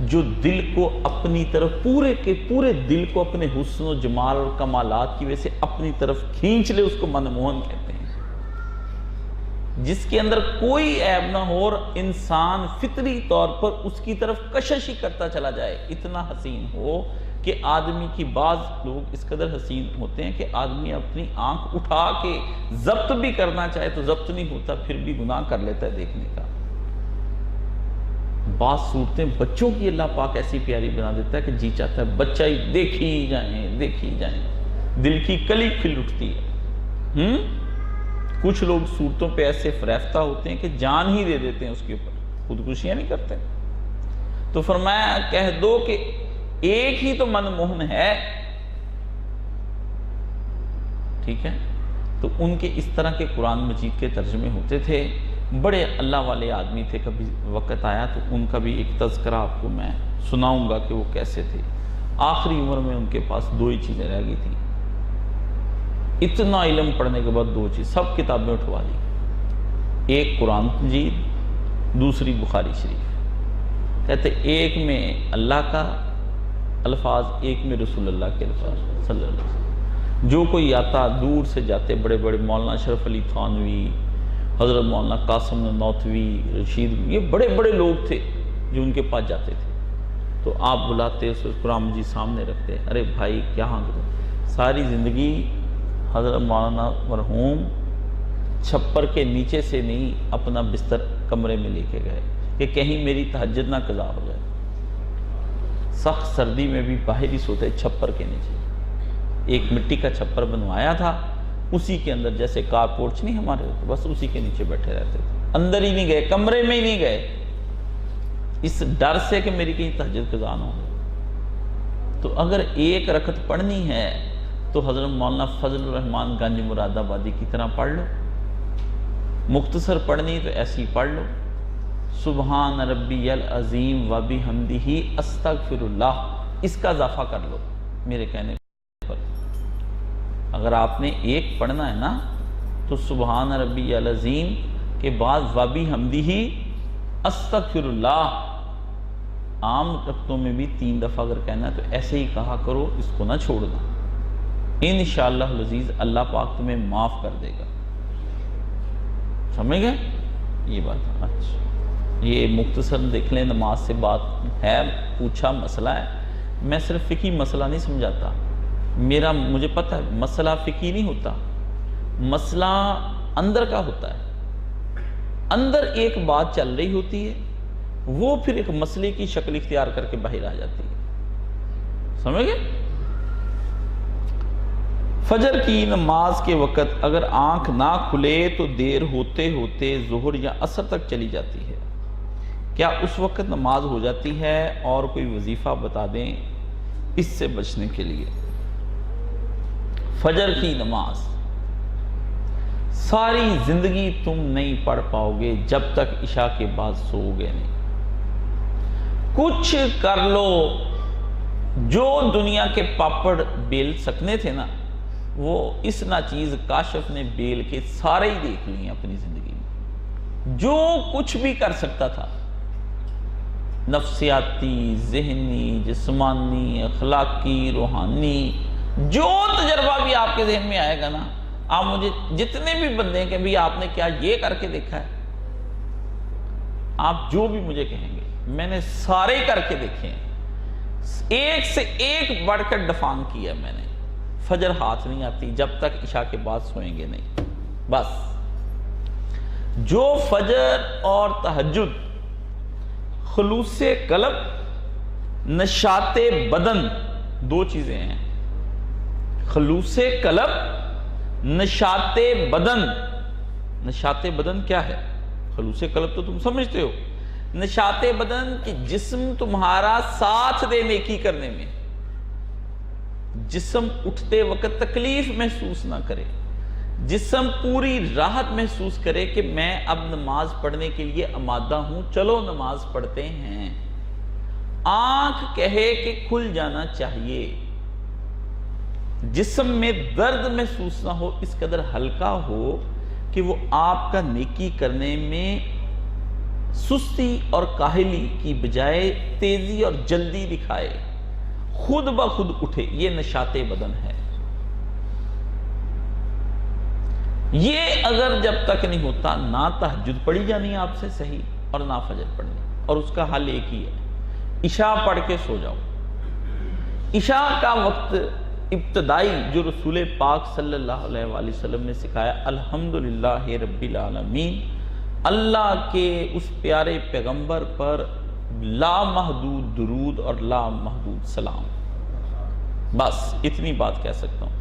جو دل کو اپنی طرف پورے کے پورے دل کو اپنے حسن و جمال اور کمالات کی وجہ سے اپنی طرف کھینچ لے، اس کو من موہن کہتے ہیں۔ جس کے اندر کوئی عیب نہ ہو اور انسان فطری طور پر اس کی طرف کشش ہی کرتا چلا جائے، اتنا حسین ہو کہ آدمی کی بعض لوگ اس قدر حسین ہوتے ہیں کہ آدمی اپنی آنکھ اٹھا کے ضبط بھی کرنا چاہے تو ضبط نہیں ہوتا، پھر بھی گناہ کر لیتا ہے دیکھنے کا۔ بعض صورتیں بچوں کی اللہ پاک ایسی پیاری بنا دیتا ہے کہ جی چاہتا ہے بچہ ہی دیکھی جائیں، دل کی کلی کھل اٹھتی ہے۔ کچھ لوگ صورتوں پہ ایسے فریفتہ ہوتے ہیں کہ جان ہی دے دیتے ہیں اس کے اوپر، خودکشیاں نہیں کرتے۔ تو فرمایا کہہ دو کہ ایک ہی تو من موہن ہے، ٹھیک ہے۔ تو ان کے اس طرح کے قرآن مجید کے ترجمے ہوتے تھے، بڑے اللہ والے آدمی تھے۔ کبھی وقت آیا تو ان کا بھی ایک تذکرہ آپ کو میں سناؤں گا کہ وہ کیسے تھے۔ آخری عمر میں ان کے پاس دو ہی چیزیں رہ گئی تھیں، اتنا علم پڑھنے کے بعد دو چیز، سب کتابیں اٹھوا دی، ایک قرآن مجید، دوسری بخاری شریف۔ کہتے ایک میں اللہ کا الفاظ، ایک میں رسول اللہ کے الفاظ صلی اللہ علیہ وسلم۔ جو کوئی آتا دور سے جاتے، بڑے بڑے مولانا شرف علی تھانوی، حضرت مولانا قاسم نانوتوی، رشید، یہ بڑے بڑے لوگ تھے جو ان کے پاس جاتے تھے۔ تو آپ بلاتے، اس قرآن مجید سامنے رکھتے، ارے بھائی کیا کرو، ساری زندگی حضرت مولانا مرحوم چھپر کے نیچے سے نہیں اپنا بستر کمرے میں لے کے گئے کہ کہیں میری تہجد نہ قضا ہو جائے۔ سخت سردی میں بھی باہر ہی سوتے چھپر کے نیچے، ایک مٹی کا چھپر بنوایا تھا، اسی کے اندر جیسے کار پورچ نہیں ہمارے ہوتے، بس اسی کے نیچے بیٹھے رہتے تھے، اندر ہی نہیں گئے، کمرے میں ہی نہیں گئے، اس ڈر سے کہ میری کہیں تہجد قضا نہ ہو۔ تو اگر ایک رکعت پڑھنی ہے تو حضرت مولانا فضل الرحمان گنج مراد آبادی کی طرح پڑھ لو، مختصر پڑھنی تو ایسی پڑھ لو، سبحان ربی العظیم و بحمدہ استغفر اللہ، اس کا اضافہ کر لو میرے کہنے پر۔ اگر آپ نے ایک پڑھنا ہے نا تو سبحان ربی العظیم کے بعد و بحمدہ استغفر اللہ، عام رکعتوں میں بھی 3 دفعہ اگر کہنا ہے تو ایسے ہی کہا کرو، اس کو نہ چھوڑنا، انشاءاللہ العزیز اللہ پاک تمہیں معاف کر دے گا۔ سمجھ گئے یہ بات؟ اچھا، یہ مختصر دیکھ لیں، نماز سے بات ہے، پوچھا مسئلہ ہے، میں صرف فقہی مسئلہ نہیں سمجھاتا، مجھے پتہ ہے مسئلہ فقہی نہیں ہوتا، مسئلہ اندر کا ہوتا ہے، اندر ایک بات چل رہی ہوتی ہے، وہ پھر ایک مسئلے کی شکل اختیار کر کے باہر آ جاتی ہے۔ سمجھ گئے؟ فجر کی نماز کے وقت اگر آنکھ نہ کھلے تو دیر ہوتے ہوتے ظہر یا عصر تک چلی جاتی ہے، کیا اس وقت نماز ہو جاتی ہے؟ اور کوئی وظیفہ بتا دیں اس سے بچنے کے لیے۔ فجر کی نماز ساری زندگی تم نہیں پڑھ پاؤ گے جب تک عشاء کے بعد سو گے نہیں۔ کچھ کر لو، جو دنیا کے پاپڑ بیل سکنے تھے نا، وہ اس ناچیز کاشف نے بیل کے سارے ہی دیکھ لیے اپنی زندگی میں، جو کچھ بھی کر سکتا تھا، نفسیاتی، ذہنی، جسمانی، اخلاقی، روحانی، جو تجربہ بھی آپ کے ذہن میں آئے گا نا، آپ مجھے جتنے بھی بندے ہیں کہ بھی آپ نے کیا یہ کر کے دیکھا ہے، آپ جو بھی مجھے کہیں گے، میں نے سارے کر کے دیکھے ہیں، ایک سے ایک بڑھ کر ڈفان کیا میں نے، فجر ہاتھ نہیں آتی جب تک عشاء کے بعد سوئیں گے نہیں. بس جو فجر اور تہجد خلوص قلب، نشاط بدن، دو چیزیں ہیں. خلوص قلب، نشاط بدن. نشاط بدن کیا ہے؟ خلوص قلب تو تم سمجھتے ہو. نشاط بدن کہ جسم تمہارا ساتھ دے نیکی کرنے میں، جسم اٹھتے وقت تکلیف محسوس نہ کرے، جسم پوری راحت محسوس کرے کہ میں اب نماز پڑھنے کے لیے آمادہ ہوں، چلو نماز پڑھتے ہیں. آنکھ کہے کہ کھل جانا چاہیے، جسم میں درد محسوس نہ ہو، اس قدر ہلکا ہو کہ وہ آپ کا نیکی کرنے میں سستی اور کاہلی کی بجائے تیزی اور جلدی دکھائے، خود بخود اٹھے. یہ نشاط بدن ہے. یہ اگر جب تک نہیں ہوتا، نہ تہجد پڑھی جانی آپ سے صحیح اور نہ فجر پڑھنی. اور اس کا حل ایک ہی ہے، عشاء پڑھ کے سو جاؤ. عشاء کا وقت ابتدائی جو رسول پاک صلی اللہ علیہ وآلہ وسلم نے سکھایا، الحمدللہ رب العالمین، اللہ کے اس پیارے پیغمبر پر لامحدود درود اور لامحدود سلام. بس اتنی بات کہہ سکتا ہوں.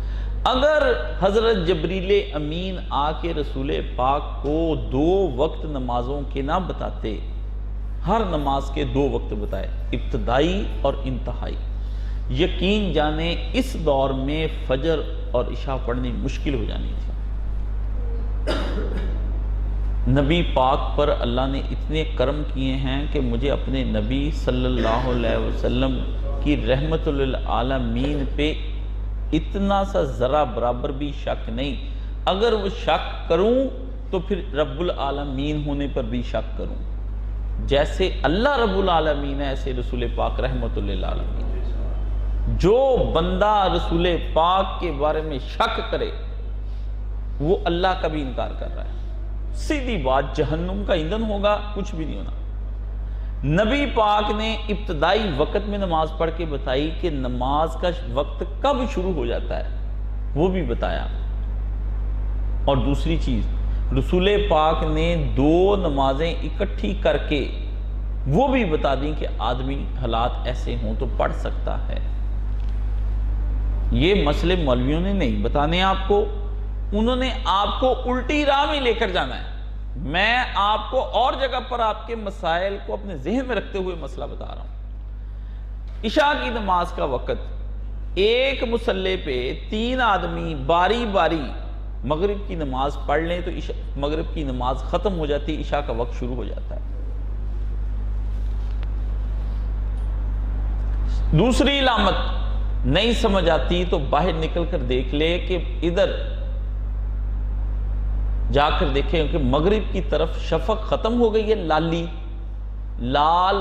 اگر حضرت جبریل امین آ کے رسول پاک کو 2 وقت نمازوں کے نہ بتاتے، ہر نماز کے 2 وقت بتائے، ابتدائی اور انتہائی، یقین جانے اس دور میں فجر اور عشاء پڑھنی مشکل ہو جانی تھی. نبی پاک پر اللہ نے اتنے کرم کیے ہیں کہ مجھے اپنے نبی صلی اللہ علیہ وسلم کی رحمت للعالمین پہ اتنا سا ذرا برابر بھی شک نہیں. اگر وہ شک کروں تو پھر رب العالمین ہونے پر بھی شک کروں. جیسے اللہ رب العالمین ہے ایسے رسول پاک رحمت للعالمین. جو بندہ رسول پاک کے بارے میں شک کرے وہ اللہ کا بھی انکار کر رہا ہے. سیدھی بات، جہنم کا ایندھن ہوگا، کچھ بھی نہیں ہونا. نبی پاک نے ابتدائی وقت میں نماز پڑھ کے بتائی کہ نماز کا وقت کب شروع ہو جاتا ہے، وہ بھی بتایا. اور دوسری چیز، رسول پاک نے 2 نمازیں اکٹھی کر کے وہ بھی بتا دیں کہ آدمی حالات ایسے ہوں تو پڑھ سکتا ہے. یہ مسئلے مولویوں نے نہیں بتانے آپ کو، انہوں نے آپ کو الٹی راہ میں لے کر جانا ہے. میں آپ کو اور جگہ پر آپ کے مسائل کو اپنے ذہن میں رکھتے ہوئے مسئلہ بتا رہا ہوں. عشاء کی نماز کا وقت، ایک مصلی پہ 3 آدمی باری باری مغرب کی نماز پڑھ لیں تو مغرب کی نماز ختم ہو جاتی، عشاء کا وقت شروع ہو جاتا ہے. دوسری علامت نہیں سمجھ آتی تو باہر نکل کر دیکھ لے کہ ادھر جا کر دیکھیں کہ مغرب کی طرف شفق ختم ہو گئی ہے، لال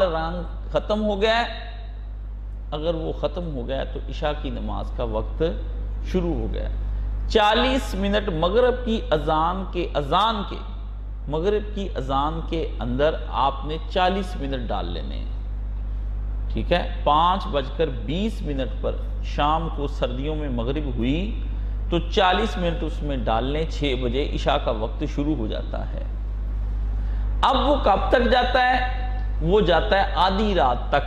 رنگ ختم ہو گیا ہے. اگر وہ ختم ہو گیا تو عشاء کی نماز کا وقت شروع ہو گیا. 40 منٹ مغرب کی اذان کے مغرب کی اذان کے اندر آپ نے 40 منٹ ڈال لینے ہیں. ٹھیک ہے، 5:20 پر شام کو سردیوں میں مغرب ہوئی تو 40 منٹ اس میں ڈال لیں. 6 بجے عشاء کا وقت شروع ہو جاتا ہے. اب وہ کب تک جاتا ہے؟ وہ جاتا ہے آدھی رات تک.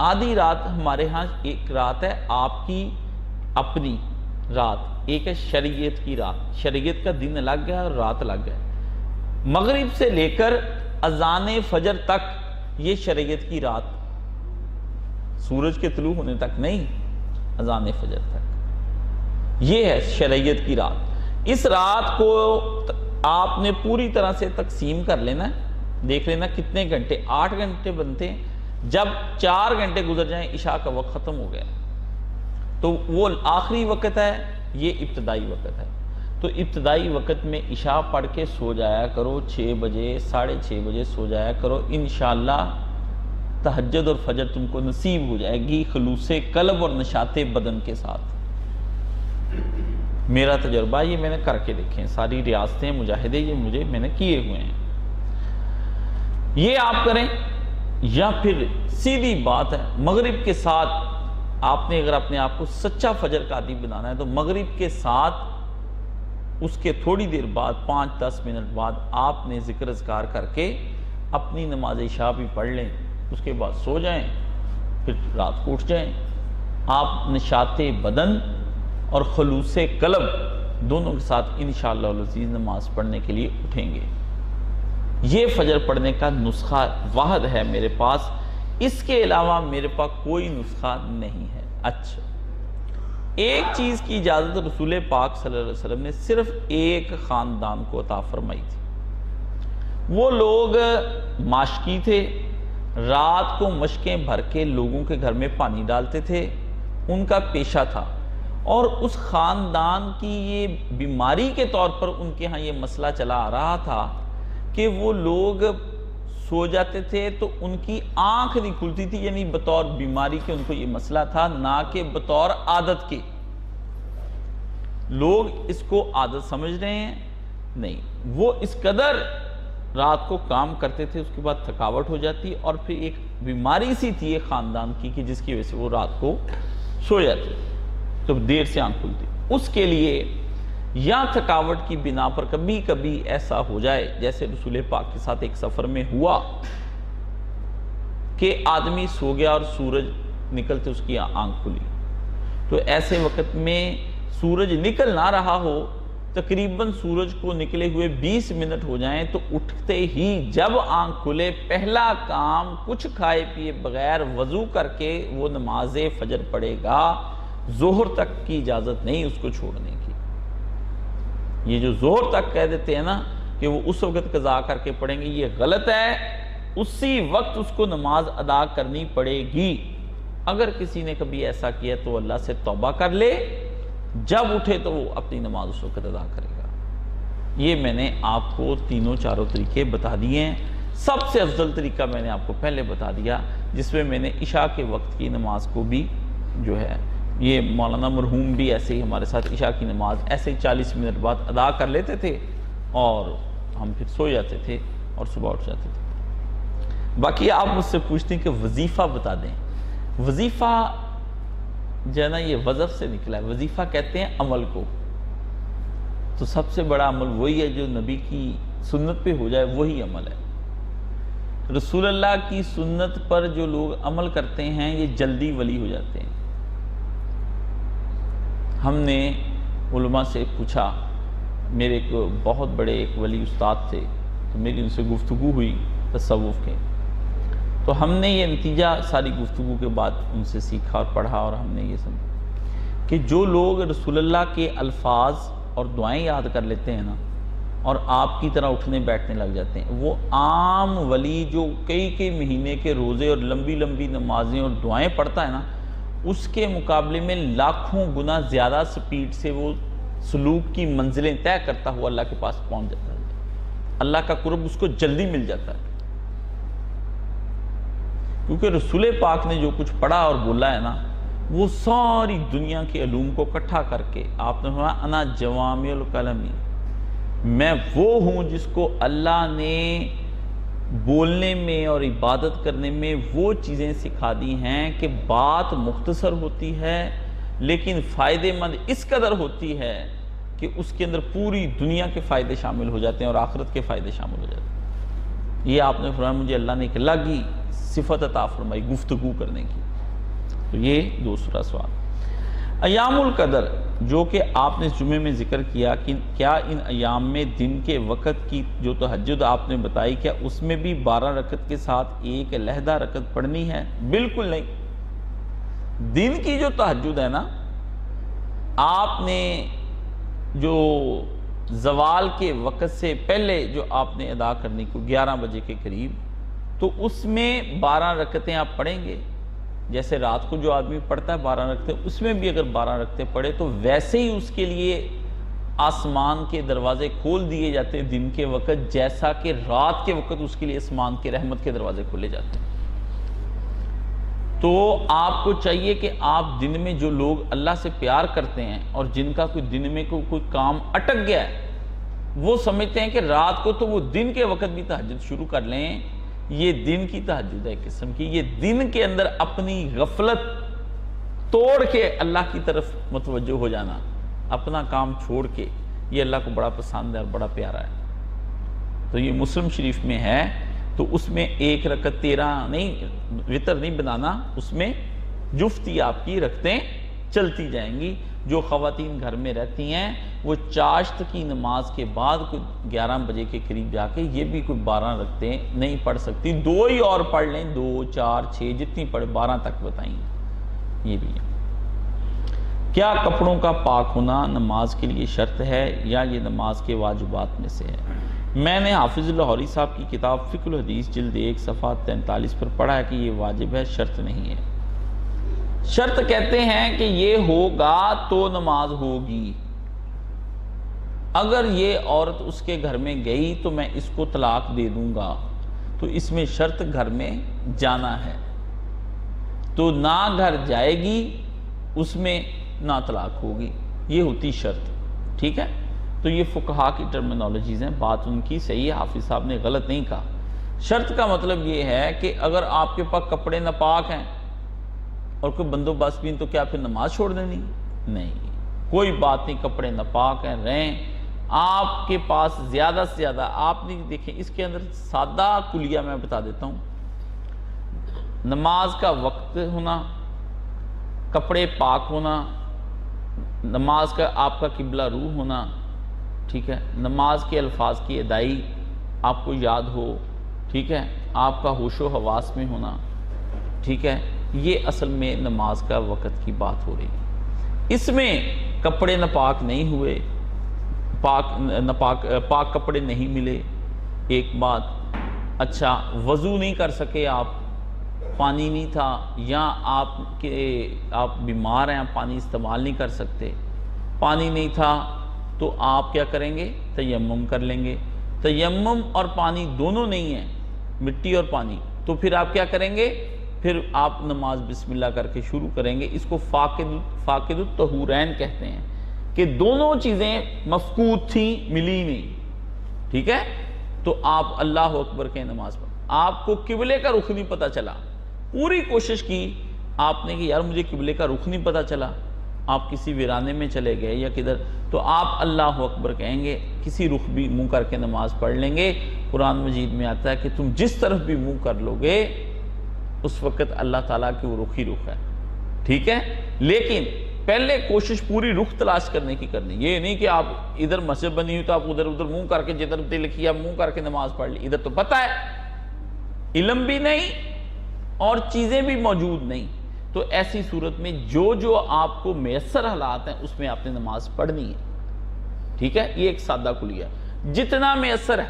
آدھی رات ہمارے ہاں ایک رات ہے آپ کی اپنی رات، ایک ہے شریعت کی رات. شریعت کا دن لگ گیا اور رات لگ گیا. مغرب سے لے کر اذان فجر تک یہ شریعت کی رات، سورج کے طلوع ہونے تک نہیں، اذان فجر تک یہ ہے شریعت کی رات. اس رات کو آپ نے پوری طرح سے تقسیم کر لینا ہے، دیکھ لینا کتنے گھنٹے. 8 گھنٹے بنتے ہیں. جب 4 گھنٹے گزر جائیں عشاء کا وقت ختم ہو گیا تو وہ آخری وقت ہے، یہ ابتدائی وقت ہے. تو ابتدائی وقت میں عشاء پڑھ کے سو جایا کرو. 6 بجے 6:30 بجے سو جایا کرو. انشاءاللہ تہجد اور فجر تم کو نصیب ہو جائے گی خلوص قلب اور نشاط بدن کے ساتھ. میرا تجربہ یہ میں نے کر کے دیکھے ہیں، ساری ریاستیں مجاہدے یہ میں نے کیے ہوئے ہیں. یہ آپ کریں. یا پھر سیدھی بات ہے، مغرب کے ساتھ آپ نے اگر اپنے آپ کو سچا فجر کا عادی بنانا ہے تو مغرب کے ساتھ اس کے تھوڑی دیر بعد 5-10 منٹ بعد آپ نے ذکر اذکار کر کے اپنی نماز عشاء بھی پڑھ لیں، اس کے بعد سو جائیں، پھر رات کو اٹھ جائیں۔ آپ نشاط بدن اور خلوص قلب دونوں کے ساتھ انشاءاللہ العزیز نماز پڑھنے کے لیے اٹھیں گے۔ یہ فجر پڑھنے کا نسخہ واحد ہے میرے پاس، اس کے علاوہ میرے پاس کوئی نسخہ نہیں ہے۔ اچھا، ایک چیز کی اجازت رسول پاک صلی اللہ علیہ وسلم نے صرف ایک خاندان کو عطا فرمائی تھی۔ وہ لوگ ماشکی تھے، رات کو مشکیں بھر کے لوگوں کے گھر میں پانی ڈالتے تھے، ان کا پیشہ تھا، اور اس خاندان کی یہ بیماری کے طور پر ان کے ہاں یہ مسئلہ چلا آ رہا تھا کہ وہ لوگ سو جاتے تھے تو ان کی آنکھ نہیں کھلتی تھی، یعنی بطور بیماری کے ان کو یہ مسئلہ تھا، نہ کہ بطور عادت کے۔ لوگ اس کو عادت سمجھ رہے ہیں؟ نہیں، وہ اس قدر رات کو کام کرتے تھے، اس کے بعد تھکاوٹ ہو جاتی، اور پھر ایک بیماری سی تھی ایک خاندان کی کہ جس کی وجہ سے وہ رات کو سو جاتے تو دیر سے آنکھ کھلتی۔ اس کے لیے یا تھکاوٹ کی بنا پر کبھی کبھی ایسا ہو جائے، جیسے رسول پاک کے ساتھ ایک سفر میں ہوا کہ آدمی سو گیا اور سورج نکلتے اس کی آنکھ کھلی، تو ایسے وقت میں سورج نکل نہ رہا ہو، تقریباً سورج کو نکلے ہوئے 20 منٹ ہو جائیں، تو اٹھتے ہی جب آنکھ کھلے پہلا کام کچھ کھائے پیے بغیر وضو کر کے وہ نماز فجر پڑھے گا۔ ظہر تک کی اجازت نہیں اس کو چھوڑنے کی۔ یہ جو ظہر تک کہہ دیتے ہیں نا کہ وہ اس وقت قضا کر کے پڑھیں گے، یہ غلط ہے۔ اسی وقت اس کو نماز ادا کرنی پڑے گی۔ اگر کسی نے کبھی ایسا کیا تو اللہ سے توبہ کر لے، جب اٹھے تو وہ اپنی نماز اس وقت ادا کرے گا۔ یہ میں نے آپ کو تینوں چاروں طریقے بتا دیے ہیں۔ سب سے افضل طریقہ میں نے آپ کو پہلے بتا دیا، جس میں میں نے عشاء کے وقت کی نماز کو بھی جو ہے، یہ مولانا مرحوم بھی ایسے ہی ہمارے ساتھ عشاء کی نماز ایسے ہی 40 منٹ بعد ادا کر لیتے تھے، اور ہم پھر سو جاتے تھے اور صبح اٹھ جاتے تھے۔ باقی آپ مجھ سے پوچھتے ہیں کہ وظیفہ بتا دیں۔ وظیفہ جو ہے نا یہ وظف سے نکلا ہے، وظیفہ کہتے ہیں عمل کو، تو سب سے بڑا عمل وہی ہے جو نبی کی سنت پہ ہو جائے، وہی عمل ہے۔ رسول اللہ کی سنت پر جو لوگ عمل کرتے ہیں یہ جلدی ولی ہو جاتے ہیں۔ ہم نے علماء سے پوچھا، میرے ایک بہت بڑے ایک ولی استاد تھے، تو میری ان سے گفتگو ہوئی تصوف کے، تو ہم نے یہ نتیجہ ساری گفتگو کے بعد ان سے سیکھا اور پڑھا، اور ہم نے یہ سمجھا کہ جو لوگ رسول اللہ کے الفاظ اور دعائیں یاد کر لیتے ہیں نا، اور آپ کی طرح اٹھنے بیٹھنے لگ جاتے ہیں، وہ عام ولی جو کئی مہینے کے روزے اور لمبی لمبی نمازیں اور دعائیں پڑھتا ہے نا، اس کے مقابلے میں لاکھوں گنا زیادہ سپیڈ سے وہ سلوک کی منزلیں طے کرتا ہوا اللہ کے پاس پہنچ جاتا ہے۔ اللہ کا قرب اس کو جلدی مل جاتا ہے، کیونکہ رسول پاک نے جو کچھ پڑھا اور بولا ہے نا، وہ ساری دنیا کے علوم کو اکٹھا کر کے آپ نے فرمایا انا جوامع الکلم، میں وہ ہوں جس کو اللہ نے بولنے میں اور عبادت کرنے میں وہ چیزیں سکھا دی ہیں کہ بات مختصر ہوتی ہے لیکن فائدے مند اس قدر ہوتی ہے کہ اس کے اندر پوری دنیا کے فائدے شامل ہو جاتے ہیں اور آخرت کے فائدے شامل ہو جاتے ہیں۔ یہ آپ نے فرمایا مجھے اللہ نے ایک الگ ہی صفت عطا فرمائی گفتگو کرنے کی۔ تو یہ دوسرا سوال، ایام القدر جو کہ آپ نے جمعے میں ذکر کیا کہ کیا ان ایام میں دن کے وقت کی جو تہجد آپ نے بتائی کیا اس میں بھی 12 رکعت کے ساتھ ایک علیحدہ رکعت پڑھنی ہے؟ بالکل نہیں۔ دن کی جو تہجد ہے نا، آپ نے جو زوال کے وقت سے پہلے جو آپ نے ادا کرنی کو 11 بجے کے قریب، تو اس میں 12 رکعتیں آپ پڑھیں گے، جیسے رات کو جو آدمی پڑھتا ہے 12 رکعتیں، اس میں بھی اگر 12 رکعتیں پڑھے تو ویسے ہی اس کے لیے آسمان کے دروازے کھول دیے جاتے ہیں دن کے وقت، جیسا کہ رات کے وقت اس کے لیے آسمان کے رحمت کے دروازے کھولے جاتے ہیں۔ تو آپ کو چاہیے کہ آپ دن میں جو لوگ اللہ سے پیار کرتے ہیں اور جن کا کوئی دن میں کوئی کام اٹک گیا ہے، وہ سمجھتے ہیں کہ رات کو تو وہ دن کے وقت بھی تہجد شروع کر لیں۔ یہ دن کی تہجد ہے قسم کی، یہ دن کے اندر اپنی غفلت توڑ کے اللہ کی طرف متوجہ ہو جانا، اپنا کام چھوڑ کے، یہ اللہ کو بڑا پسند ہے اور بڑا پیارا ہے۔ تو یہ مسلم شریف میں ہے، تو اس میں 1 رکعت 13 نہیں، وتر نہیں بنانا، اس میں جفتی آپ کی رکھتیں چلتی جائیں گی۔ جو خواتین گھر میں رہتی ہیں وہ چاشت کی نماز کے بعد کوئی 11 بجے کے قریب جا کے یہ بھی کوئی 12 رکعتیں نہیں پڑھ سکتی، 2 ہی اور پڑھ لیں، 2 4 6 جتنی پڑھے، 12 تک بتائیں گے۔ یہ بھی ہے۔ کیا کپڑوں کا پاک ہونا نماز کے لیے شرط ہے یا یہ نماز کے واجبات میں سے ہے؟ میں نے حافظ لاہوری صاحب کی کتاب فقہ الحدیث جلد 1 صفحہ 43 پر پڑھا ہے کہ یہ واجب ہے، شرط نہیں ہے۔ شرط کہتے ہیں کہ یہ ہوگا تو نماز ہوگی، اگر یہ عورت اس کے گھر میں گئی تو میں اس کو طلاق دے دوں گا، تو اس میں شرط گھر میں جانا ہے، تو نہ گھر جائے گی اس میں نہ طلاق ہوگی، یہ ہوتی شرط، ٹھیک ہے۔ تو یہ فقہا کی ٹرمینالوجیز ہیں، بات ان کی صحیح ہے، حافظ صاحب نے غلط نہیں کہا۔ شرط کا مطلب یہ ہے کہ اگر آپ کے پاس کپڑے ناپاک ہیں اور کوئی بندوبست بھی، تو کیا پھر نماز چھوڑ دینی؟ نہیں، کوئی بات نہیں، کپڑے ناپاک ہیں، رہیں آپ کے پاس زیادہ سے زیادہ، آپ نے دیکھیں اس کے اندر سادہ کلیہ میں بتا دیتا ہوں، نماز کا وقت ہونا، کپڑے پاک ہونا، نماز کا آپ کا قبلہ روح ہونا، ٹھیک ہے، نماز کے الفاظ کی ادائی آپ کو یاد ہو، ٹھیک ہے، آپ کا ہوش و حواس میں ہونا، ٹھیک ہے، یہ اصل میں نماز کا وقت کی بات ہو رہی ہے۔ اس میں کپڑے ناپاک نہیں ہوئے، پاک کپڑے نہیں ملے، ایک بات، اچھا وضو نہیں کر سکے آپ، پانی نہیں تھا، یا آپ بیمار ہیں، پانی استعمال نہیں کر سکتے، پانی نہیں تھا تو آپ کیا کریں گے؟ تیمم کر لیں گے۔ تیمم اور پانی دونوں نہیں ہیں، مٹی اور پانی، تو پھر آپ کیا کریں گے؟ پھر آپ نماز بسم اللہ کر کے شروع کریں گے۔ اس کو فاقد الطہورین کہتے ہیں کہ دونوں چیزیں مفقود تھیں، ملی نہیں، ٹھیک ہے، تو آپ اللہ اکبر کے نماز پڑھ، آپ کو قبلے کا رخ نہیں پتہ چلا، پوری کوشش کی آپ نے کہ یار مجھے قبلے کا رخ نہیں پتہ چلا، آپ کسی ویرانے میں چلے گئے یا کدھر، تو آپ اللہ اکبر کہیں گے، کسی رخ بھی منہ کر کے نماز پڑھ لیں گے۔ قرآن مجید میں آتا ہے کہ تم جس طرف بھی منہ کر لو گے اس وقت اللہ تعالیٰ کی وہ رخ ہی رخ ہے، ٹھیک ہے۔ لیکن پہلے کوشش پوری رخ تلاش کرنے کی کرنی، یہ نہیں کہ آپ ادھر مسجد بنی ہوئی تو آپ ادھر منہ کر کے جدھر دل کیا منہ کر کے نماز پڑھ لی، ادھر تو پتہ ہے علم بھی نہیں اور چیزیں بھی موجود نہیں، تو ایسی صورت میں جو آپ کو میسر حالات ہیں اس میں آپ نے نماز پڑھنی ہے، ٹھیک ہے۔ یہ ایک سادہ کلیہ، جتنا میسر ہے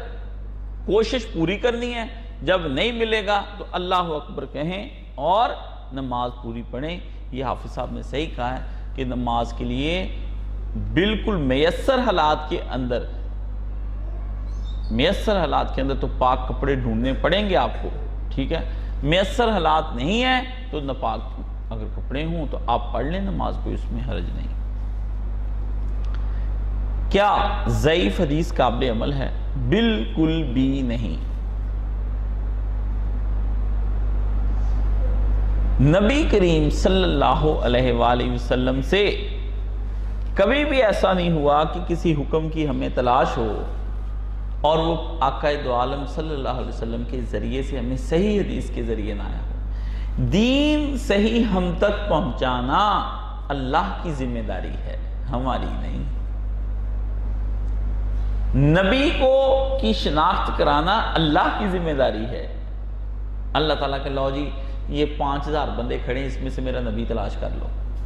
کوشش پوری کرنی ہے، جب نہیں ملے گا تو اللہ اکبر کہیں اور نماز پوری پڑھیں۔ یہ حافظ صاحب نے صحیح کہا ہے کہ نماز کے لیے بالکل میسر حالات کے اندر تو پاک کپڑے ڈھونڈنے پڑیں گے آپ کو، ٹھیک ہے۔ میسر حالات نہیں ہیں تو ناپاک اگر کپڑے ہوں تو آپ پڑھ لیں نماز، کوئی اس میں حرج نہیں۔ کیا ضعیف حدیث قابل عمل ہے؟ بالکل بھی نہیں۔ نبی کریم صلی اللہ علیہ وآلہ وسلم سے کبھی بھی ایسا نہیں ہوا کہ کسی حکم کی ہمیں تلاش ہو اور وہ آقا دو عالم صلی اللہ علیہ وسلم کے ذریعے سے ہمیں صحیح حدیث کے ذریعے نہ آیا ہو۔ دین صحیح ہم تک پہنچانا اللہ کی ذمہ داری ہے، ہماری نہیں۔ نبی کو کی شناخت کرانا اللہ کی ذمہ داری ہے۔ اللہ تعالیٰ کہ لو جی یہ 5000 بندے کھڑے ہیں، اس میں سے میرا نبی تلاش کر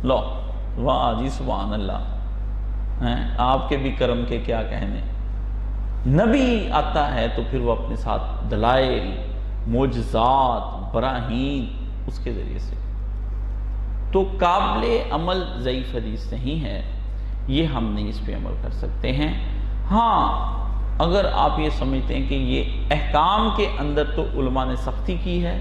لو، واہ جی سبحان اللہ، آپ کے بھی کرم کے کیا کہنے۔ نبی آتا ہے تو پھر وہ اپنے ساتھ دلائل، معجزات، براہین اس کے ذریعے سے، تو قابل عمل ضعیف حدیث نہیں ہے، یہ ہم نہیں اس پہ عمل کر سکتے ہیں۔ ہاں اگر آپ یہ سمجھتے ہیں کہ یہ احکام کے اندر تو علماء نے سختی کی ہے،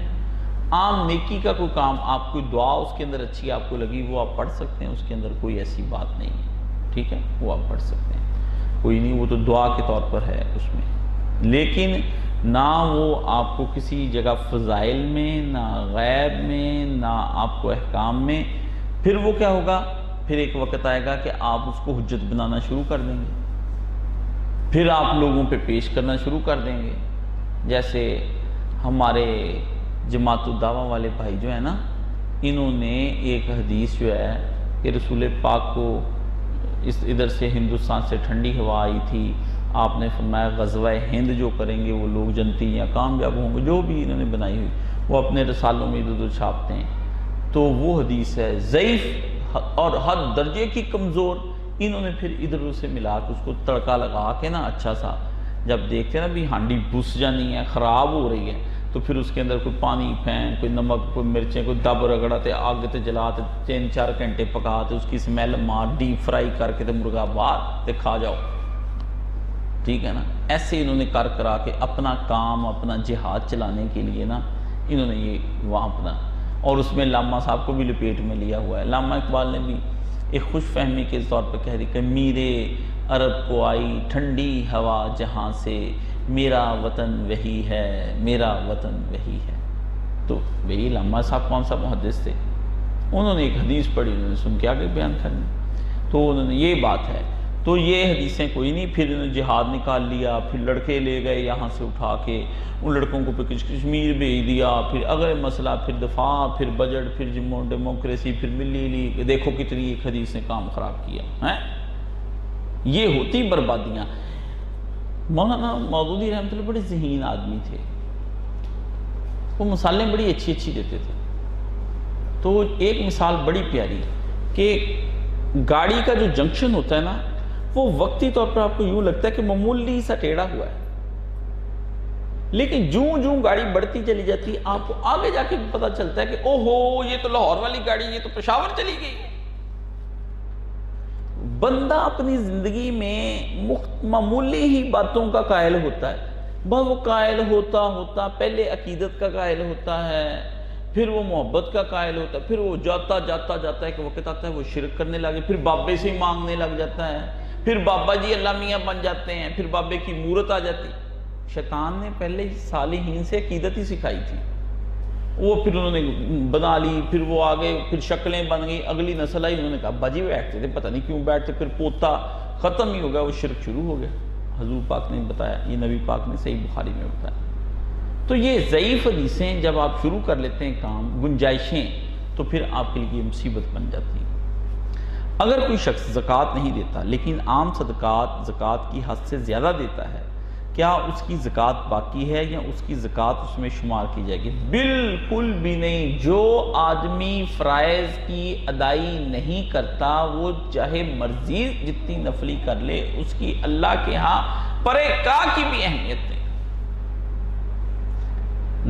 عام نیکی کا کوئی کام، آپ کوئی دعا اس کے اندر اچھی آپ کو لگی وہ آپ پڑھ سکتے ہیں، اس کے اندر کوئی ایسی بات نہیں ہے، ٹھیک ہے، وہ آپ پڑھ سکتے ہیں، کوئی نہیں، وہ تو دعا کے طور پر ہے اس میں، لیکن نہ وہ آپ کو کسی جگہ فضائل میں، نہ غیب میں، نہ آپ کو احکام میں پھر وہ کیا ہوگا، پھر ایک وقت آئے گا کہ آپ اس کو حجت بنانا شروع کر دیں گے، پھر آپ لوگوں پہ پیش کرنا شروع کر دیں گے. جیسے ہمارے جماعت الدعوہ والے بھائی جو ہیں نا، انہوں نے ایک حدیث جو ہے کہ رسول پاک کو ادھر سے ہندوستان سے ٹھنڈی ہوا آئی تھی، آپ نے فرمایا غزوہ ہند جو کریں گے وہ لوگ جنتی یا کامیاب ہوں گے، جو بھی انہوں نے بنائی ہوئی وہ اپنے رسالوں میں ادھر ادھر چھاپتے ہیں. تو وہ حدیث ہے ضعیف اور حد درجے کی کمزور. انہوں نے پھر ادھر ادھر سے ملا کے اس کو تڑکا لگا کے نا اچھا سا، جب دیکھتے ہیں نا بھی ہانڈی بھس جانی ہے، خراب ہو رہی ہے، تو پھر اس کے اندر کوئی پانی پھینک، کوئی نمک، کوئی مرچیں، کوئی دب رگڑاتے، آگ تے جلاتے، 3-4 گھنٹے پکاتے، اس کی سمیل مار، ڈیپ فرائی کر کے تے مرغا باہر تے کھا جاؤ. ٹھیک ہے نا. ایسے انہوں نے کرا کے اپنا کام، اپنا جہاد چلانے کے لیے نا انہوں نے یہ وہاں اپنا، اور اس میں علامہ صاحب کو بھی لپیٹ میں لیا ہوا ہے. علامہ اقبال نے بھی ایک خوش فہمی کے طور پہ کہہ دی کہ میرے عرب کو آئی ٹھنڈی ہوا جہاں سے، میرا وطن وہی ہے، میرا وطن وہی ہے. تو وہی علامہ صاحب کون سا محدث تھے، انہوں نے ایک حدیث پڑھی، انہوں نے سن کے آگے بیان کرنی، تو انہوں نے یہ بات ہے. تو یہ حدیثیں کوئی نہیں. پھر انہوں نے جہاد نکال لیا، پھر لڑکے لے گئے یہاں سے اٹھا کے، ان لڑکوں کو پھر کشمیر بھیج دیا، پھر اگلے مسئلہ، پھر دفاع، پھر بجٹ، پھر ڈیموکریسی، پھر ملی لیگ. دیکھو کتنی ایک حدیث نے کام خراب کیا ہے. یہ ہوتی بربادیاں. مولانا مودودی رحمۃ اللہ بڑے ذہین آدمی تھے، وہ مثالیں بڑی اچھی اچھی دیتے تھے. تو ایک مثال بڑی پیاری کہ گاڑی کا جو جنکشن ہوتا ہے نا، وہ وقتی طور پر آپ کو یوں لگتا ہے کہ معمولی سا ٹیڑھا ہوا ہے، لیکن جوں گاڑی بڑھتی چلی جاتی ہے آپ کو آگے جا کے پتہ چلتا ہے کہ او ہو یہ تو لاہور والی گاڑی، یہ تو پشاور چلی گئی. بندہ اپنی زندگی میں معمولی ہی باتوں کا قائل ہوتا ہے، بس وہ قائل ہوتا پہلے عقیدت کا قائل ہوتا ہے، پھر وہ محبت کا قائل ہوتا ہے، پھر وہ جاتا ہے کہ وقت آتا ہے وہ شرک کرنے لگے، پھر بابے سے مانگنے لگ جاتا ہے، پھر بابا جی اللہ میاں بن جاتے ہیں، پھر بابے کی مورت آ جاتی. شیطان نے پہلے صالحین سے عقیدت ہی سکھائی تھی، وہ پھر انہوں نے بنا لی، پھر وہ آگے پھر شکلیں بن گئی، اگلی نسل آئی، انہوں نے کہا باجی بیٹھتے تھے، پتہ نہیں کیوں بیٹھتے، پھر پوتا ختم ہی ہو گیا، وہ شرک شروع ہو گیا. حضور پاک نے بتایا، یہ نبی پاک نے صحیح بخاری میں بتایا. تو یہ ضعیف حدیثیں جب آپ شروع کر لیتے ہیں کام، گنجائشیں، تو پھر آپ کے لیے مصیبت بن جاتی ہے. اگر کوئی شخص زکوٰۃ نہیں دیتا لیکن عام صدقات زکوٰۃ کی حد سے زیادہ دیتا ہے، کیا اس کی زکوٰۃ باقی ہے یا اس کی زکوٰۃ اس میں شمار کی جائے گی؟ بالکل بھی نہیں. جو آدمی فرائض کی ادائی نہیں کرتا، وہ چاہے مرضی جتنی نفلی کر لے، اس کی اللہ کے ہاں پرے کا کی بھی اہمیت نہیں.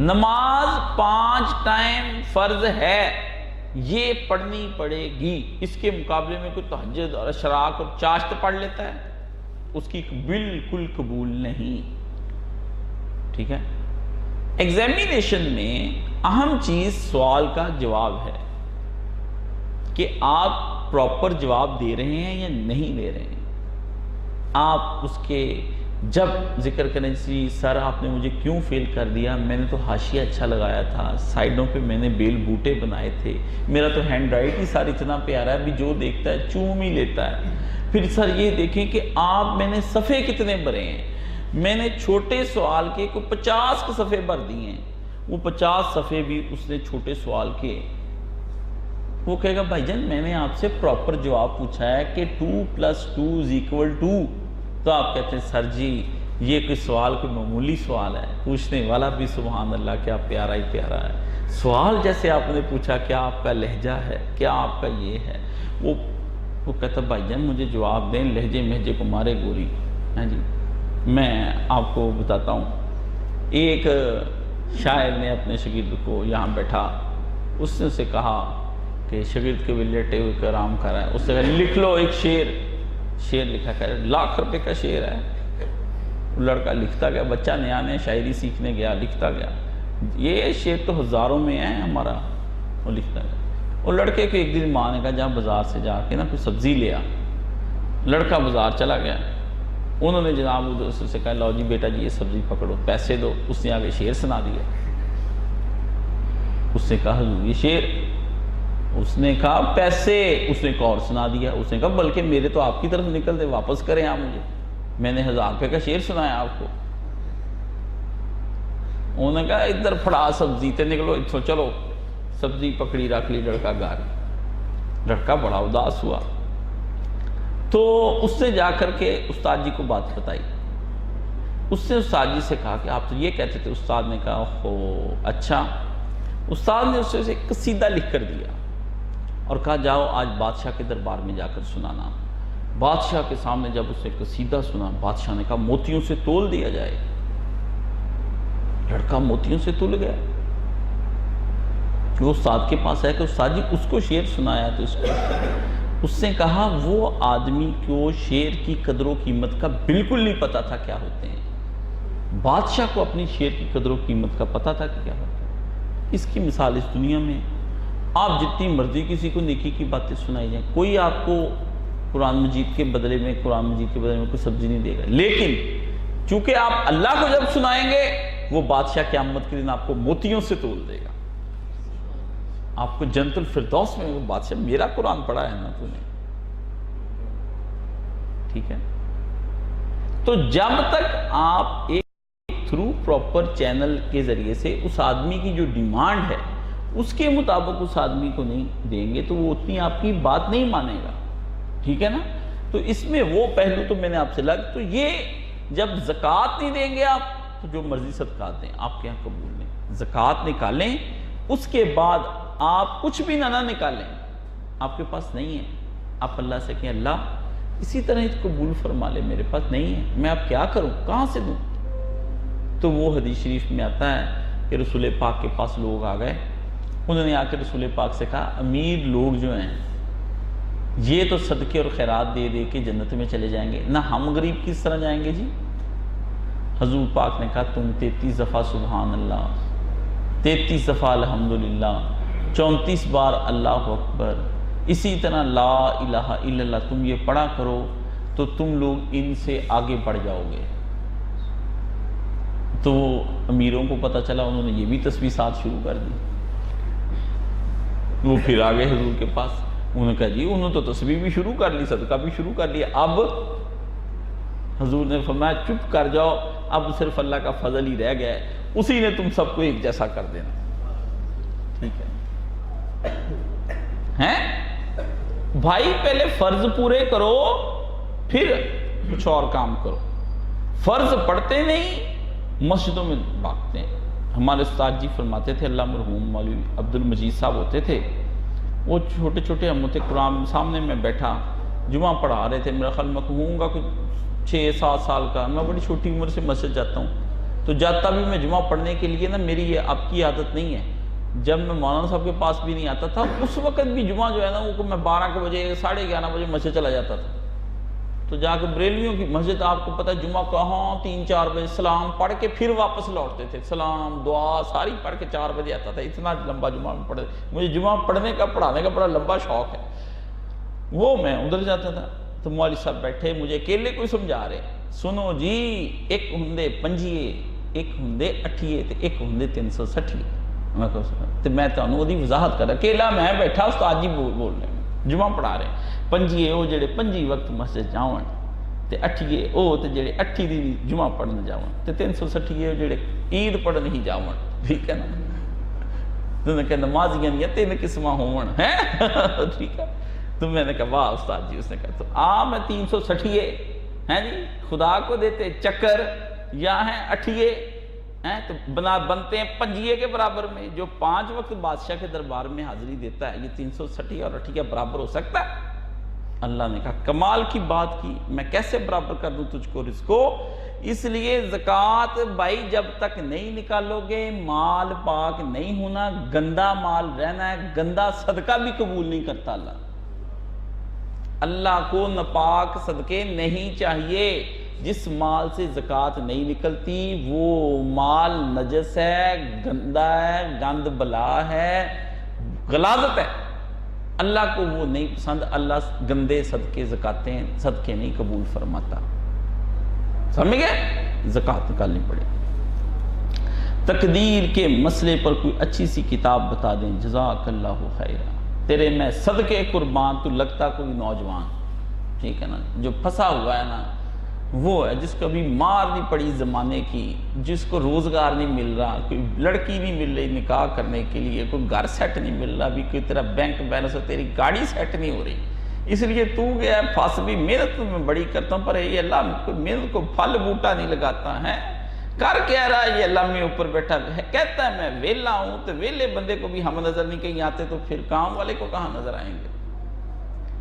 نماز 5 ٹائم فرض ہے، یہ پڑھنی پڑے گی. اس کے مقابلے میں کوئی تہجد اور اشراق اور چاشت پڑھ لیتا ہے، اس کی بالکل قبول نہیں. ٹھیک ہے. ایگزامینیشن میں اہم چیز سوال کا جواب ہے کہ آپ پراپر جواب دے رہے ہیں یا نہیں دے رہے ہیں. آپ اس کے جب ذکر کریں جی سر آپ نے مجھے کیوں فیل کر دیا، میں نے تو حاشیہ اچھا لگایا تھا، سائڈوں پہ میں نے بیل بوٹے بنائے تھے، میرا تو ہینڈ رائٹ ہی سر اتنا پیارا ہے بھی جو دیکھتا ہے چوم ہی لیتا ہے. پھر سر یہ دیکھیں کہ آپ میں نے صفحے کتنے بھرے ہیں، میں نے چھوٹے سوال کے کوئی 50 کے صفحے بھر دیے ہیں، وہ 50 صفحے بھی اس نے چھوٹے سوال کے. وہ کہے گا بھائی جان میں نے آپ سے پراپر جواب پوچھا ہے کہ 2 + 2 = 2. تو آپ کہتے ہیں سر جی یہ کوئی سوال کوئی معمولی سوال ہے، پوچھنے والا بھی سبحان اللہ کیا پیارا ہی پیارا ہے. سوال جیسے آپ نے پوچھا کیا آپ کا لہجہ ہے، کیا آپ کا یہ ہے، وہ کہتا بھائی جان مجھے جواب دیں، لہجے مہجے کو مارے گولی. ہاں جی میں آپ کو بتاتا ہوں. ایک شاعر نے اپنے شاگرد کو یہاں بیٹھا، اس نے اسے کہا کہ شاگرد کے بھی لیٹے ہوئے کرام کر رہا ہے، اس نے کہا لکھ لو ایک شعر لکھا کر، لاکھ روپے کا شعر ہے. وہ لڑکا لکھتا گیا، بچہ نیا نیا شاعری سیکھنے گیا، لکھتا گیا. یہ شعر تو ہزاروں میں ہے ہمارا. وہ لکھتا گیا. وہ لڑکے کو ایک دن ماں نے کہا جا بازار سے جا کے نا کوئی سبزی لے آ. لڑکا بازار چلا گیا. انہوں نے جناب اس سے کہا لو جی بیٹا جی یہ سبزی پکڑو، پیسے دو. اس نے آگے شعر سنا دیا. اس نے کہا حضور یہ شعر. اس نے کہا پیسے، اس نے ایک اور سنا دیا، اس نے کہا بلکہ میرے تو آپ کی طرف نکل دے، واپس کریں آپ مجھے، میں نے 1000 روپے کا شعر سنایا آپ کو۔ انہوں نے کہا ادھر پھڑا سبزی تے نکلو اتھو، چلو سبزی پکڑی رکھ لی لڑکا گھر۔ لڑکا بڑا اداس ہوا، تو اس نے جا کر کے استاد جی کو بات بتائی۔ اس نے استاد جی سے کہا کہ آپ تو یہ کہتے تھے۔ استاد نے کہا ہو اچھا۔ استاد نے اسے ایک قصیدہ لکھ کر دیا اور کہا جاؤ آج بادشاہ کے دربار میں جا کر سنانا۔ بادشاہ کے سامنے جب اس نے قصیدہ سنا، بادشاہ نے کہا موتیوں سے تول دیا جائے۔ لڑکا موتیوں سے تول گیا۔ وہ استاد کے پاس آیا کہ استاد جی اس کو شعر سنایا تو اس نے کہا وہ آدمی کو شعر کی قدر و قیمت کا بالکل نہیں پتا تھا کیا ہوتے ہیں، بادشاہ کو اپنی شعر کی قدر و قیمت کا پتا تھا کہ کیا ہوتا ہے۔ اس کی مثال اس دنیا میں آپ جتنی مرضی کسی کو نیکی کی باتیں سنائی جائیں، کوئی آپ کو قرآن مجید کے بدلے میں کوئی سبزی نہیں دے گا، لیکن چونکہ آپ اللہ کو جب سنائیں گے وہ بادشاہ قیامت کے دن آپ کو موتیوں سے تول دے گا، آپ کو جنت الفردوس میں وہ بادشاہ میرا قرآن پڑھا ہے نا تو نے، ٹھیک ہے۔ تو جب تک آپ ایک تھرو پراپر چینل کے ذریعے سے اس آدمی کی جو ڈیمانڈ ہے اس کے مطابق اس آدمی کو نہیں دیں گے تو وہ اتنی آپ کی بات نہیں مانے گا، ٹھیک ہے نا۔ تو اس میں وہ پہلو تو میں نے آپ سے لگ، تو یہ جب زکوٰۃ نہیں دیں گے آپ تو جو مرضی صدقات دیں آپ کے یہاں قبول نہیں۔ زکوٰۃ نکالیں، اس کے بعد آپ کچھ بھی نہ نکالیں، آپ کے پاس نہیں ہے، آپ اللہ سے کہیں اللہ اسی طرح قبول فرما لے، میرے پاس نہیں ہے، میں اب کیا کروں، کہاں سے دوں؟ تو وہ حدیث شریف میں آتا ہے کہ رسول پاک کے پاس لوگ آ گئے، انہوں نے آ کے رسول پاک سے کہا امیر لوگ جو ہیں یہ تو صدقے اور خیرات دے دے کے جنت میں چلے جائیں گے، نہ ہم غریب کس طرح جائیں گے جی؟ حضور پاک نے کہا تم 33 دفعہ سبحان اللہ، 33 دفعہ الحمدللہ، 34 بار اللہ اکبر، اسی طرح لا الہ الا اللہ تم یہ پڑھا کرو تو تم لوگ ان سے آگے بڑھ جاؤ گے۔ تو امیروں کو پتہ چلا، انہوں نے یہ بھی تسبیحات شروع کر دی۔ وہ پھر آگے حضور کے پاس، انہوں نے کہا جی انہوں تو تسبیح بھی شروع کر لی، صدقہ بھی شروع کر لیا، اب حضور نے فرمایا چپ کر جاؤ، اب صرف اللہ کا فضل ہی رہ گیا ہے، اسی نے تم سب کو ایک جیسا کر دینا، ٹھیک ہے ہیں بھائی؟ پہلے فرض پورے کرو پھر کچھ اور کام کرو۔ فرض پڑھتے نہیں، مسجدوں میں بھاگتے ہیں۔ ہمارے استاد جی فرماتے تھے، اللہ مرحوم مولوی عبد المجید صاحب ہوتے تھے، وہ چھوٹے چھوٹے ہم ہوتے، قرآن سامنے میں بیٹھا جمعہ پڑھا رہے تھے، میرا خیال میں کہوں گا کچھ 6-7 سال کا، میں بڑی چھوٹی عمر سے مسجد جاتا ہوں، تو جاتا بھی میں جمعہ پڑھنے کے لیے نا، میری یہ اب کی عادت نہیں ہے، جب میں مولانا صاحب کے پاس بھی نہیں آتا تھا اس وقت بھی جمعہ جو ہے نا وہ میں 12 بجے 11:30 بجے مسجد چلا جاتا تھا، تو جا کے بریلویوں کی مسجد آپ کو پتہ جمعہ کہاں 3-4 بجے سلام پڑھ کے پھر واپس لوٹتے تھے، سلام دعا ساری پڑھ کے 4 بجے آتا تھا، اتنا لمبا جمعہ میں پڑھے، مجھے جمعہ پڑھنے کا پڑھانے کا بڑا لمبا شوق ہے، وہ میں ادھر جاتا تھا تو مولوی صاحب بیٹھے مجھے اکیلے کوئی سمجھا رہے، سنو جی ایک ہندے 5 ایک ہندے 8 تے ایک ہندے 360، میں تمہیں وہی وضاحت کر رہا، اکیلا میں بیٹھا، استاد جی بول رہے ہیں جمعہ پڑھا رہے ہیں، 5 وہ جڑے 5 وقت مسجد جاؤن تے 8 وہ تے جڑے 8 دی جمعہ پڑھنے جاؤن تے 360 وہ جڑے عید پڑھنے ہی جاؤن، ٹھیک ہے نا؟ تو نے کہا نمازیاں دیا 3 قسماں ہون ہیں، ٹھیک ہے؟ تو میں نے کہا واہ استاد جی، اس نے کہا تو میں 360 ہیں جی، خدا کو دیتے چکر یا ہیں 8 ہیں تو بنتے ہیں 5 کے برابر میں، جو 5 وقت بادشاہ کے دربار میں حاضری دیتا ہے یہ 360 اور 8 برابر ہو سکتا ہے؟ اللہ نے کہا کمال کی بات کی، میں کیسے برابر کر دوں تجھ کو رزق کو؟ اس لیے زکوٰۃ بھائی جب تک نہیں نکالو گے مال پاک نہیں ہونا، گندا مال رہنا ہے، گندا صدقہ بھی قبول نہیں کرتا اللہ۔ اللہ کو ناپاک صدقے نہیں چاہیے، جس مال سے زکوٰۃ نہیں نکلتی وہ مال نجس ہے، گندا ہے، گند بلا ہے، غلاظت ہے، اللہ کو وہ نہیں پسند، اللہ گندے صدقے صدقے نہیں قبول فرماتا، سمجھ گئے؟ زکوٰۃ نکالنی پڑے۔ تقدیر کے مسئلے پر کوئی اچھی سی کتاب بتا دیں، جزاک اللہ خیرہ، تیرے میں صدقے قربان تو لگتا کوئی نوجوان، ٹھیک ہے نا، جو پھنسا ہوا ہے نا وہ ہے جس کو ابھی مار نہیں پڑی زمانے کی، جس کو روزگار نہیں مل رہا، کوئی لڑکی نہیں مل رہی نکاح کرنے کے لیے، کوئی گھر سیٹ نہیں مل رہا، ابھی کوئی تیرا بینک بیلنس ہے، تیری گاڑی سیٹ نہیں ہو رہی، اس لیے تو گیا پھنس بھی، محنت تو میں بڑی کرتا ہوں پر یہ اللہ محنت کو پھل بوٹا نہیں لگاتا ہے، کر کہہ رہا ہے یہ اللہ میں اوپر بیٹھا ہے، کہتا ہے میں ویلا ہوں، تو ویلے بندے کو بھی ہم نظر نہیں کہیں آتے تو پھر کام والے کو کہاں نظر آئیں گے؟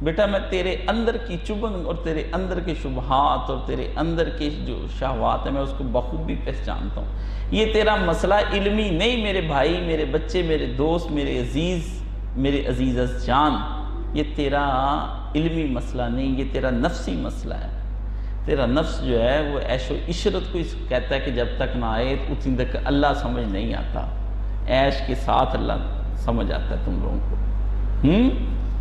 بیٹا میں تیرے اندر کی چبن اور تیرے اندر کے شبہات اور تیرے اندر کے جو شہوات ہیں میں اس کو بخوبی پہچانتا ہوں، یہ تیرا مسئلہ علمی نہیں میرے بھائی، میرے بچے، میرے دوست، میرے عزیز از جان، یہ تیرا علمی مسئلہ نہیں، یہ تیرا نفسی مسئلہ ہے۔ تیرا نفس جو ہے وہ عیش و عشرت کو کہتا ہے کہ جب تک نہ آئے اتنی تک اللہ سمجھ نہیں آتا، عیش کے ساتھ اللہ سمجھ آتا ہے تم لوگوں کو۔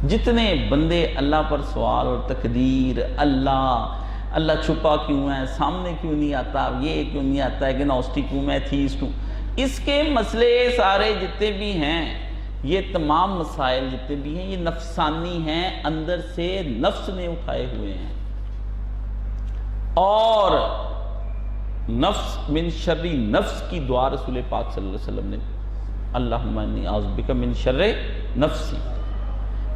جتنے بندے اللہ پر سوال اور تقدیر، اللہ چھپا کیوں ہے، سامنے کیوں نہیں آتا، یہ کیوں نہیں آتا ہے، گنوسٹک ہوں میں، تھیسٹ ہوں، اس کے مسئلے سارے جتنے بھی ہیں، یہ تمام مسائل جتنے بھی ہیں یہ نفسانی ہیں، اندر سے نفس نے اٹھائے ہوئے ہیں، اور نفس من شر نفس کی دعا رسول پاک صلی اللہ علیہ وسلم نے، اللہم انی اعوذ بک من شر نفسی،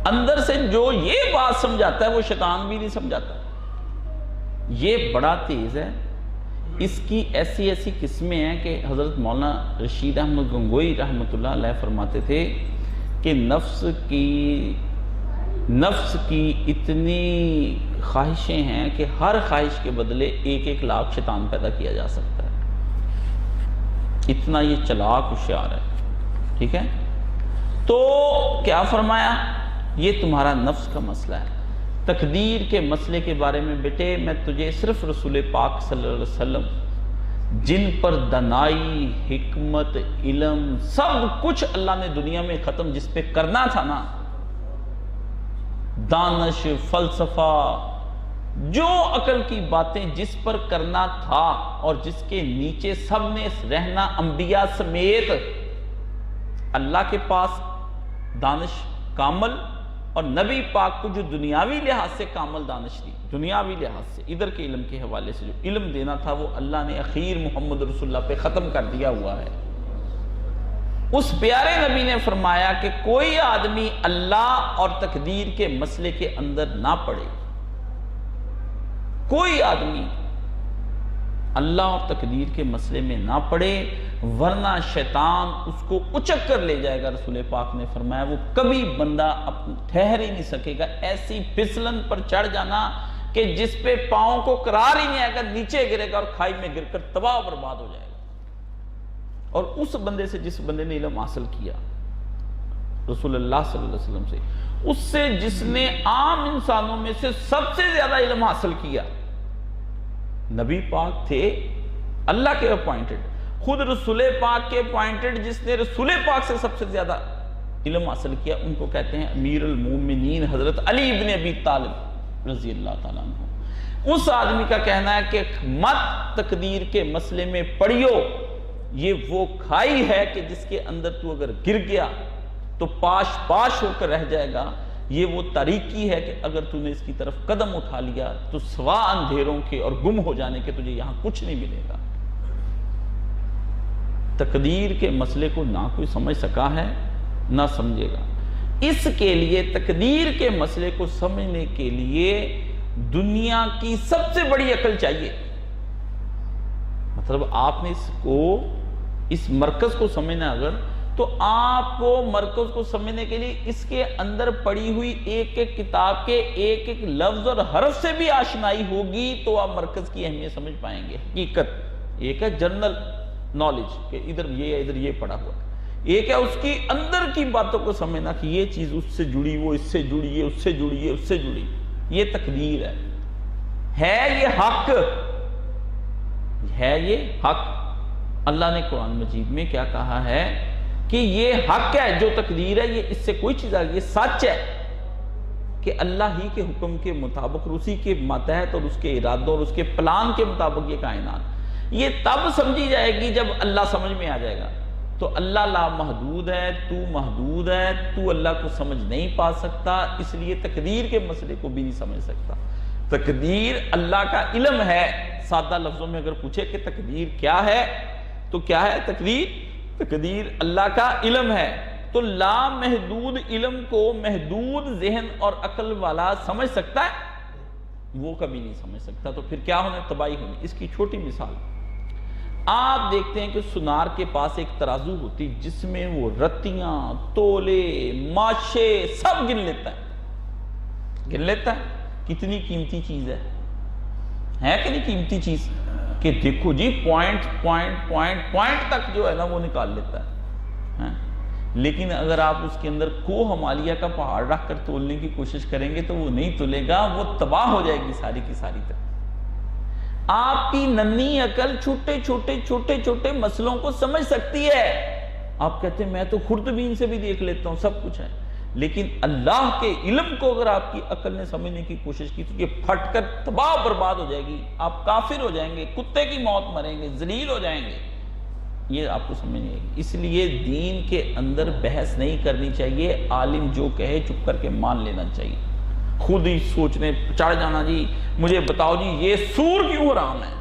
اندر سے جو یہ بات سمجھاتا ہے وہ شیطان بھی نہیں سمجھاتا، یہ بڑا تیز ہے، اس کی ایسی ایسی قسمیں ہیں کہ حضرت مولانا رشید احمد گنگوئی رحمۃ اللہ علیہ فرماتے تھے کہ نفس کی اتنی خواہشیں ہیں کہ ہر خواہش کے بدلے 1-1 لاکھ شیطان پیدا کیا جا سکتا ہے، اتنا یہ چلاک ہوشیار ہے، ٹھیک ہے؟ تو کیا فرمایا؟ یہ تمہارا نفس کا مسئلہ ہے۔ تقدیر کے مسئلے کے بارے میں بیٹے میں تجھے صرف رسول پاک صلی اللہ علیہ وسلم جن پر دانائی، حکمت، علم سب کچھ اللہ نے دنیا میں ختم جس پہ کرنا تھا نا، دانش، فلسفہ، جو عقل کی باتیں جس پر کرنا تھا اور جس کے نیچے سب نے رہنا انبیاء سمیت، اللہ کے پاس دانش کامل اور نبی پاک کو جو دنیاوی لحاظ سے کامل دانش دی، دنیاوی لحاظ سے ادھر کے علم کے حوالے سے جو علم دینا تھا وہ اللہ نے اخیر محمد رسول اللہ پہ ختم کر دیا ہوا ہے۔ اس پیارے نبی نے فرمایا کہ کوئی آدمی اللہ اور تقدیر کے مسئلے کے اندر نہ پڑے، کوئی آدمی اللہ اور تقدیر کے مسئلے میں نہ پڑے ورنہ شیطان اس کو اچک کر لے جائے گا۔ رسول پاک نے فرمایا وہ کبھی بندہ ٹھہر ہی نہیں سکے گا، ایسی پھسلن پر چڑھ جانا کہ جس پہ پاؤں کو قرار ہی نہیں آئے گا، نیچے گرے گا اور کھائی میں گر کر تباہ و برباد ہو جائے گا۔ اور اس بندے سے جس بندے نے علم حاصل کیا رسول اللہ صلی اللہ علیہ وسلم سے، اس سے جس نے عام انسانوں میں سے سب سے زیادہ علم حاصل کیا، نبی پاک تھے اللہ کے اپوائنٹڈ، خود رسول پاک کے اپوائنٹڈ، جس نے رسول پاک سے سب سے زیادہ علم حاصل کیا، ان کو کہتے ہیں امیر المومنین حضرت علی ابن ابی طالب رضی اللہ تعالیٰ عنہ۔ اس آدمی کا کہنا ہے کہ مت تقدیر کے مسئلے میں پڑھیو، یہ وہ کھائی ہے کہ جس کے اندر تو اگر گر گیا تو پاش پاش ہو کر رہ جائے گا، یہ وہ تاریکی ہے کہ اگر تو نے اس کی طرف قدم اٹھا لیا تو سوا اندھیروں کے اور گم ہو جانے کے تجھے یہاں کچھ نہیں ملے گا۔ تقدیر کے مسئلے کو نہ کوئی سمجھ سکا ہے نہ سمجھے گا، اس کے لیے تقدیر کے مسئلے کو سمجھنے کے لیے دنیا کی سب سے بڑی عقل چاہیے۔ مطلب آپ نے اس مرکز کو سمجھنا اگر، تو آپ کو مرکز کو سمجھنے کے لیے اس کے اندر پڑی ہوئی ایک ایک کتاب کے ایک ایک لفظ اور حرف سے بھی آشنائی ہوگی تو آپ مرکز کی اہمیت سمجھ پائیں گے۔ حقیقت ایک ہے جنرل نالج کہ ادھر یہ پڑا ہوا، ایک ہے اس کی اندر کی باتوں کو سمجھنا کہ یہ چیز اس سے جڑی، وہ اس سے جڑی ہے، اس سے جڑی ہے، اس سے جڑی، یہ تقدیر ہے یہ حق ہے، یہ حق۔ اللہ نے قرآن مجید میں کیا کہا ہے کہ یہ حق ہے، جو تقدیر ہے یہ اس سے کوئی چیز آگئی، یہ سچ ہے کہ اللہ ہی کے حکم کے مطابق، اسی کے ماتحت اور اس کے ارادوں اور اس کے پلان کے مطابق یہ کائنات، یہ تب سمجھی جائے گی جب اللہ سمجھ میں آ جائے گا۔ تو اللہ لامحدود ہے، تو محدود ہے، تو اللہ کو سمجھ نہیں پا سکتا، اس لیے تقدیر کے مسئلے کو بھی نہیں سمجھ سکتا۔ تقدیر اللہ کا علم ہے۔ سادہ لفظوں میں اگر پوچھے کہ تقدیر کیا ہے تو کیا ہے تقدیر؟ تقدیر اللہ کا علم ہے۔ تو لامحدود علم کو محدود ذہن اور عقل والا سمجھ سکتا ہے؟ وہ کبھی نہیں سمجھ سکتا۔ تو پھر کیا ہونا؟ تباہی ہونی۔ اس کی چھوٹی مثال، آپ دیکھتے ہیں کہ سنار کے پاس ایک ترازو ہوتی جس میں وہ رتیاں، تولے، ماشے سب گن لیتا ہے۔ کتنی قیمتی چیز ہے کہ نہیں قیمتی چیز؟ کہ دیکھو جی پوائنٹ تک جو ہے نا وہ نکال لیتا ہے۔ لیکن اگر آپ اس کے اندر کوہ ہمالیہ کا پہاڑ رکھ کر تولنے کی کوشش کریں گے تو وہ نہیں تولے گا، وہ تباہ ہو جائے گی ساری کی ساری تک۔ آپ کی ننھی عقل چھوٹے مسئلوں کو سمجھ سکتی ہے۔ آپ کہتے ہیں میں تو خوردبین سے بھی دیکھ لیتا ہوں، سب کچھ ہے، لیکن اللہ کے علم کو اگر آپ کی عقل نے سمجھنے کی کوشش کی تو یہ پھٹ کر تباہ و برباد ہو جائے گی، آپ کافر ہو جائیں گے، کتے کی موت مریں گے، ذلیل ہو جائیں گے۔ یہ آپ کو سمجھ نہیں آئے گی۔ اس لیے دین کے اندر بحث نہیں کرنی چاہیے، عالم جو کہے چپ کر کے مان لینا چاہیے۔ خود ہی سوچنے چڑھ جانا، جی مجھے بتاؤ جی یہ سور کیوں حرام ہے،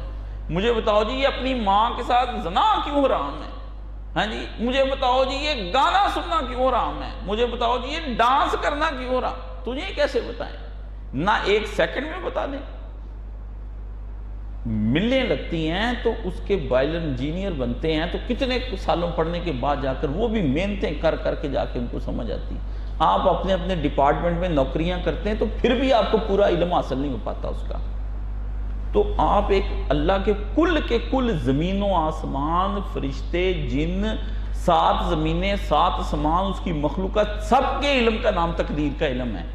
مجھے بتاؤ جی یہ اپنی ماں کے ساتھ زنا کیوں حرام ہے، ہاں جی مجھے بتاؤ جی یہ گانا سننا کیوں حرام ہے، مجھے بتاؤ جی یہ ڈانس کرنا کیوں حرام۔ تجھے کیسے بتائیں؟ نہ ایک سیکنڈ میں بتا دیں۔ ملنے لگتی ہیں تو اس کے بائلر انجینئر بنتے ہیں تو کتنے سالوں پڑھنے کے بعد جا کر وہ بھی محنتیں کر کے جا کے ان کو سمجھ آتی۔ آپ اپنے ڈپارٹمنٹ میں نوکریاں کرتے ہیں تو پھر بھی آپ کو پورا علم حاصل نہیں ہو پاتا اس کا۔ تو آپ ایک اللہ کے کل زمین و آسمان، فرشتے، جن، 7 زمینیں، 7 آسمان، اس کی مخلوقات، سب کے علم کا نام تقدیر کا علم ہے۔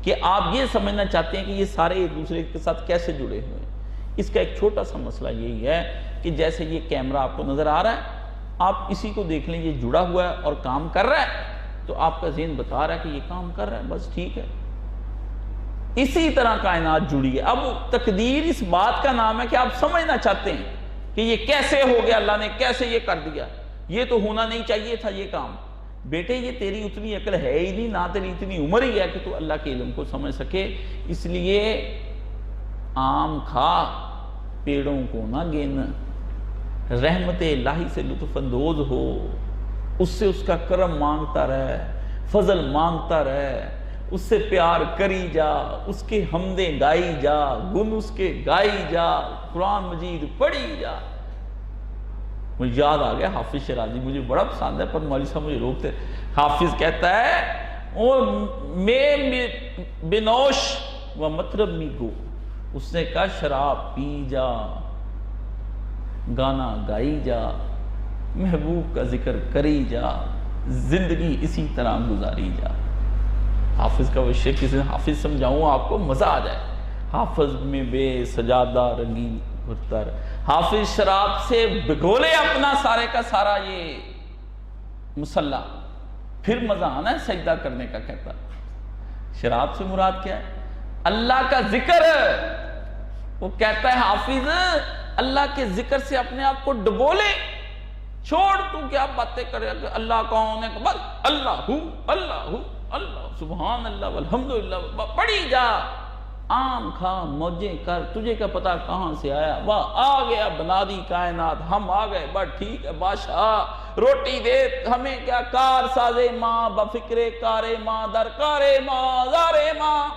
کہ آپ یہ سمجھنا چاہتے ہیں کہ یہ سارے ایک دوسرے کے ساتھ کیسے جڑے ہوئے ہیں۔ اس کا ایک چھوٹا سا مسئلہ یہی ہے کہ جیسے یہ کیمرہ آپ کو نظر آ رہا ہے، آپ اسی کو دیکھ لیں یہ جڑا ہوا ہے اور کام کر رہا ہے تو آپ کا ذہن بتا رہا ہے کہ یہ کام کر رہا ہے، بس ٹھیک ہے۔ اسی طرح کائنات جڑی ہے۔ اب تقدیر اس بات کا نام ہے کہ آپ سمجھنا چاہتے ہیں کہ یہ کیسے ہو گیا، اللہ نے کیسے یہ کر دیا، یہ تو ہونا نہیں چاہیے تھا یہ کام۔ بیٹے یہ تیری اتنی عقل ہے ہی نہیں، نہ تیری اتنی عمر ہی ہے کہ تو اللہ کے علم کو سمجھ سکے۔ اس لیے آم کھا، پیڑوں کو نہ گن، رحمت الہی سے لطف اندوز ہو، اس سے اس کا کرم مانگتا رہے، فضل مانگتا رہے، اس سے پیار کری جا، اس کے حمدیں گائی جا، گن اس کے گائی جا، قرآن مجید پڑھی جا۔ مجھے یاد آ گیا حافظ شیرازی، مجھے بڑا پسند ہے پر مولوی صاحب مجھے روکتے۔ حافظ کہتا ہے وہ میں بنوش و مطرب می گو، اس نے کہا شراب پی جا، گانا گائی جا، محبوب کا ذکر کری جا، زندگی اسی طرح گزاری جا۔ حافظ کا وہ شعر کسی حافظ سمجھاؤں آپ کو مزہ آ جائے۔ حافظ میں بے سجادہ رنگی برتر، حافظ شراب سے بگولے اپنا سارے کا سارا یہ مسلح، پھر مزہ آنا ہے سجدہ کرنے کا۔ کہتا شراب سے مراد کیا ہے؟ اللہ کا ذکر۔ وہ کہتا ہے حافظ اللہ کے ذکر سے اپنے آپ کو ڈبولے، چھوڑ تو کیا باتیں کرے، اللہ کون ہے، بس اللہ ہوں، اللہ ہوں، اللہ سبحان اللہ والحمدللہ پڑھی جا، آم کھا، موجیں کر، تجھے کیا پتا کہاں سے آیا، واہ آ گیا بنا دی کائنات، ہم آ گئے، بس ٹھیک ہے بادشاہ روٹی دے ہمیں کیا، کار سازے ماں بفکرے کارے ماں درکارے ماں زارے ماں،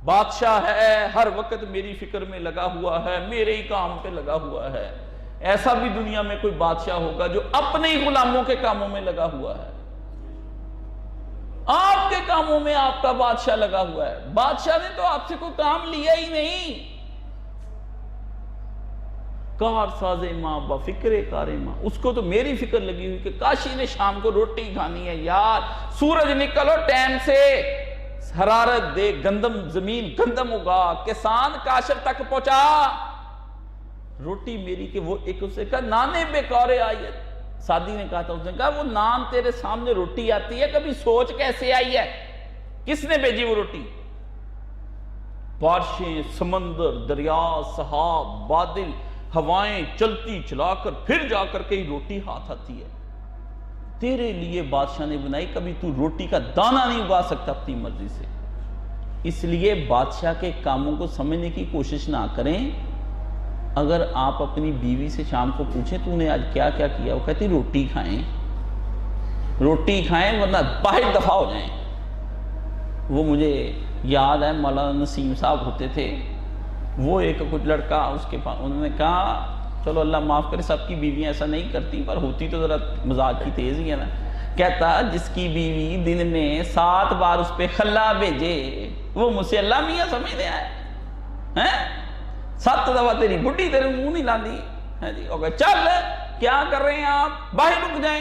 بادشاہ ہے ہر وقت میری فکر میں لگا ہوا ہے، میرے ہی کام پہ لگا ہوا ہے۔ ایسا بھی دنیا میں کوئی بادشاہ ہوگا جو اپنے ہی غلاموں کے کاموں میں لگا ہوا ہے؟ آپ کے کاموں میں آپ کا بادشاہ لگا ہوا ہے۔ بادشاہ نے تو آپ سے کوئی کام لیا ہی نہیں۔ کار سازے ماں بفکرے کارے ماں، اس کو تو میری فکر لگی ہوئی کہ کاشی نے شام کو روٹی کھانی ہے یار، سورج نکلو ٹائم سے، حرارت دے، گندم زمین گندم اگا، کسان کاشر تک پہنچا، روٹی میری کہ وہ ایک اسے کہا نانے بیکارے آیت، سادی نے کہا تھا، اس نے کہا وہ نان تیرے سامنے روٹی آتی ہے، کبھی سوچ کیسے آئی ہے، کس نے بھیجی وہ روٹی؟ بارشیں، سمندر، دریا، سحاب، بادل، ہوائیں چلتی چلا کر پھر جا کر کے روٹی ہاتھ آتی ہے۔ تیرے لیے بادشاہ نے بنائی، کبھی تو روٹی کا دانہ نہیں اگا سکتا اپنی مرضی سے، اس لیے بادشاہ کے کاموں کو سمجھنے کی کوشش نہ کریں۔ اگر آپ اپنی بیوی سے شام کو پوچھیں تو نے آج کیا کیا کیا، وہ کہتی روٹی کھائیں، روٹی کھائیں ورنہ باہر دفع ہو جائیں۔ وہ مجھے یاد ہے مولانا نسیم صاحب ہوتے تھے، وہ ایک کچھ لڑکا اس کے پاس، انہوں نے کہا چلو اللہ معاف کرے سب کی بیویاں ایسا نہیں کرتی، پر ہوتی تو ذرا مزاج کی تیز ہی ہے نا۔ کہتا جس کی بیوی دن میں 7 بار اس پہ خلا بھیجے وہ مجھ سے اللہ میاں سمجھنے آئے، 7 دفعہ تیری بڈھی تیرے منہ نہیں لاندی ہے جی، اور چل کیا کر رہے ہیں آپ، باہر رک جائیں۔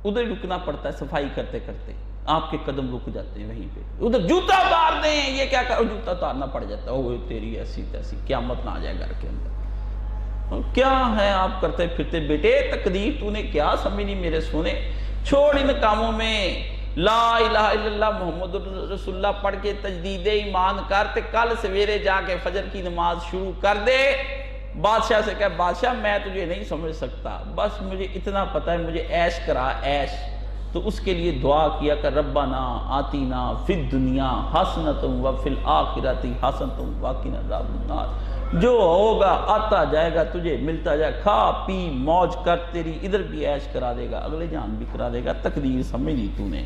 ادھر رکنا پڑتا ہے، صفائی کرتے کرتے آپ کے قدم رک جاتے ہیں وہیں پہ، ادھر جوتا اتار دیں، یہ کیا کرو، جوتا اتارنا پڑ جاتا ہے، اوہ تیری ایسی تیسی، قیامت نہ آ جائے گھر کے اندر۔ کیا ہے آپ کرتے پھرتے، بیٹے تقدیر تو نے کیا سمجھنی میرے سونے، چھوڑ ان کاموں میں، لا الہ الا اللہ محمد رسول اللہ پڑھ کے تجدید ایمان کرتے، کل سویرے جا کے فجر کی نماز شروع کر دے۔ بادشاہ سے کہے بادشاہ میں تجھے نہیں سمجھ سکتا، بس مجھے اتنا پتہ ہے مجھے عیش کرا عیش، تو اس کے لیے دعا کیا کہ ربنا آتینا فی الدنیا حسنۃ وفی الآخرۃ حسنۃ وقنا عذاب النار۔ جو ہوگا آتا جائے گا، تجھے ملتا جائے، کھا پی موج کر، تیری ادھر بھی عیش کرا دے گا، اگلے جان بھی کرا دے گا، تقدیر سمجھ لی تو نے۔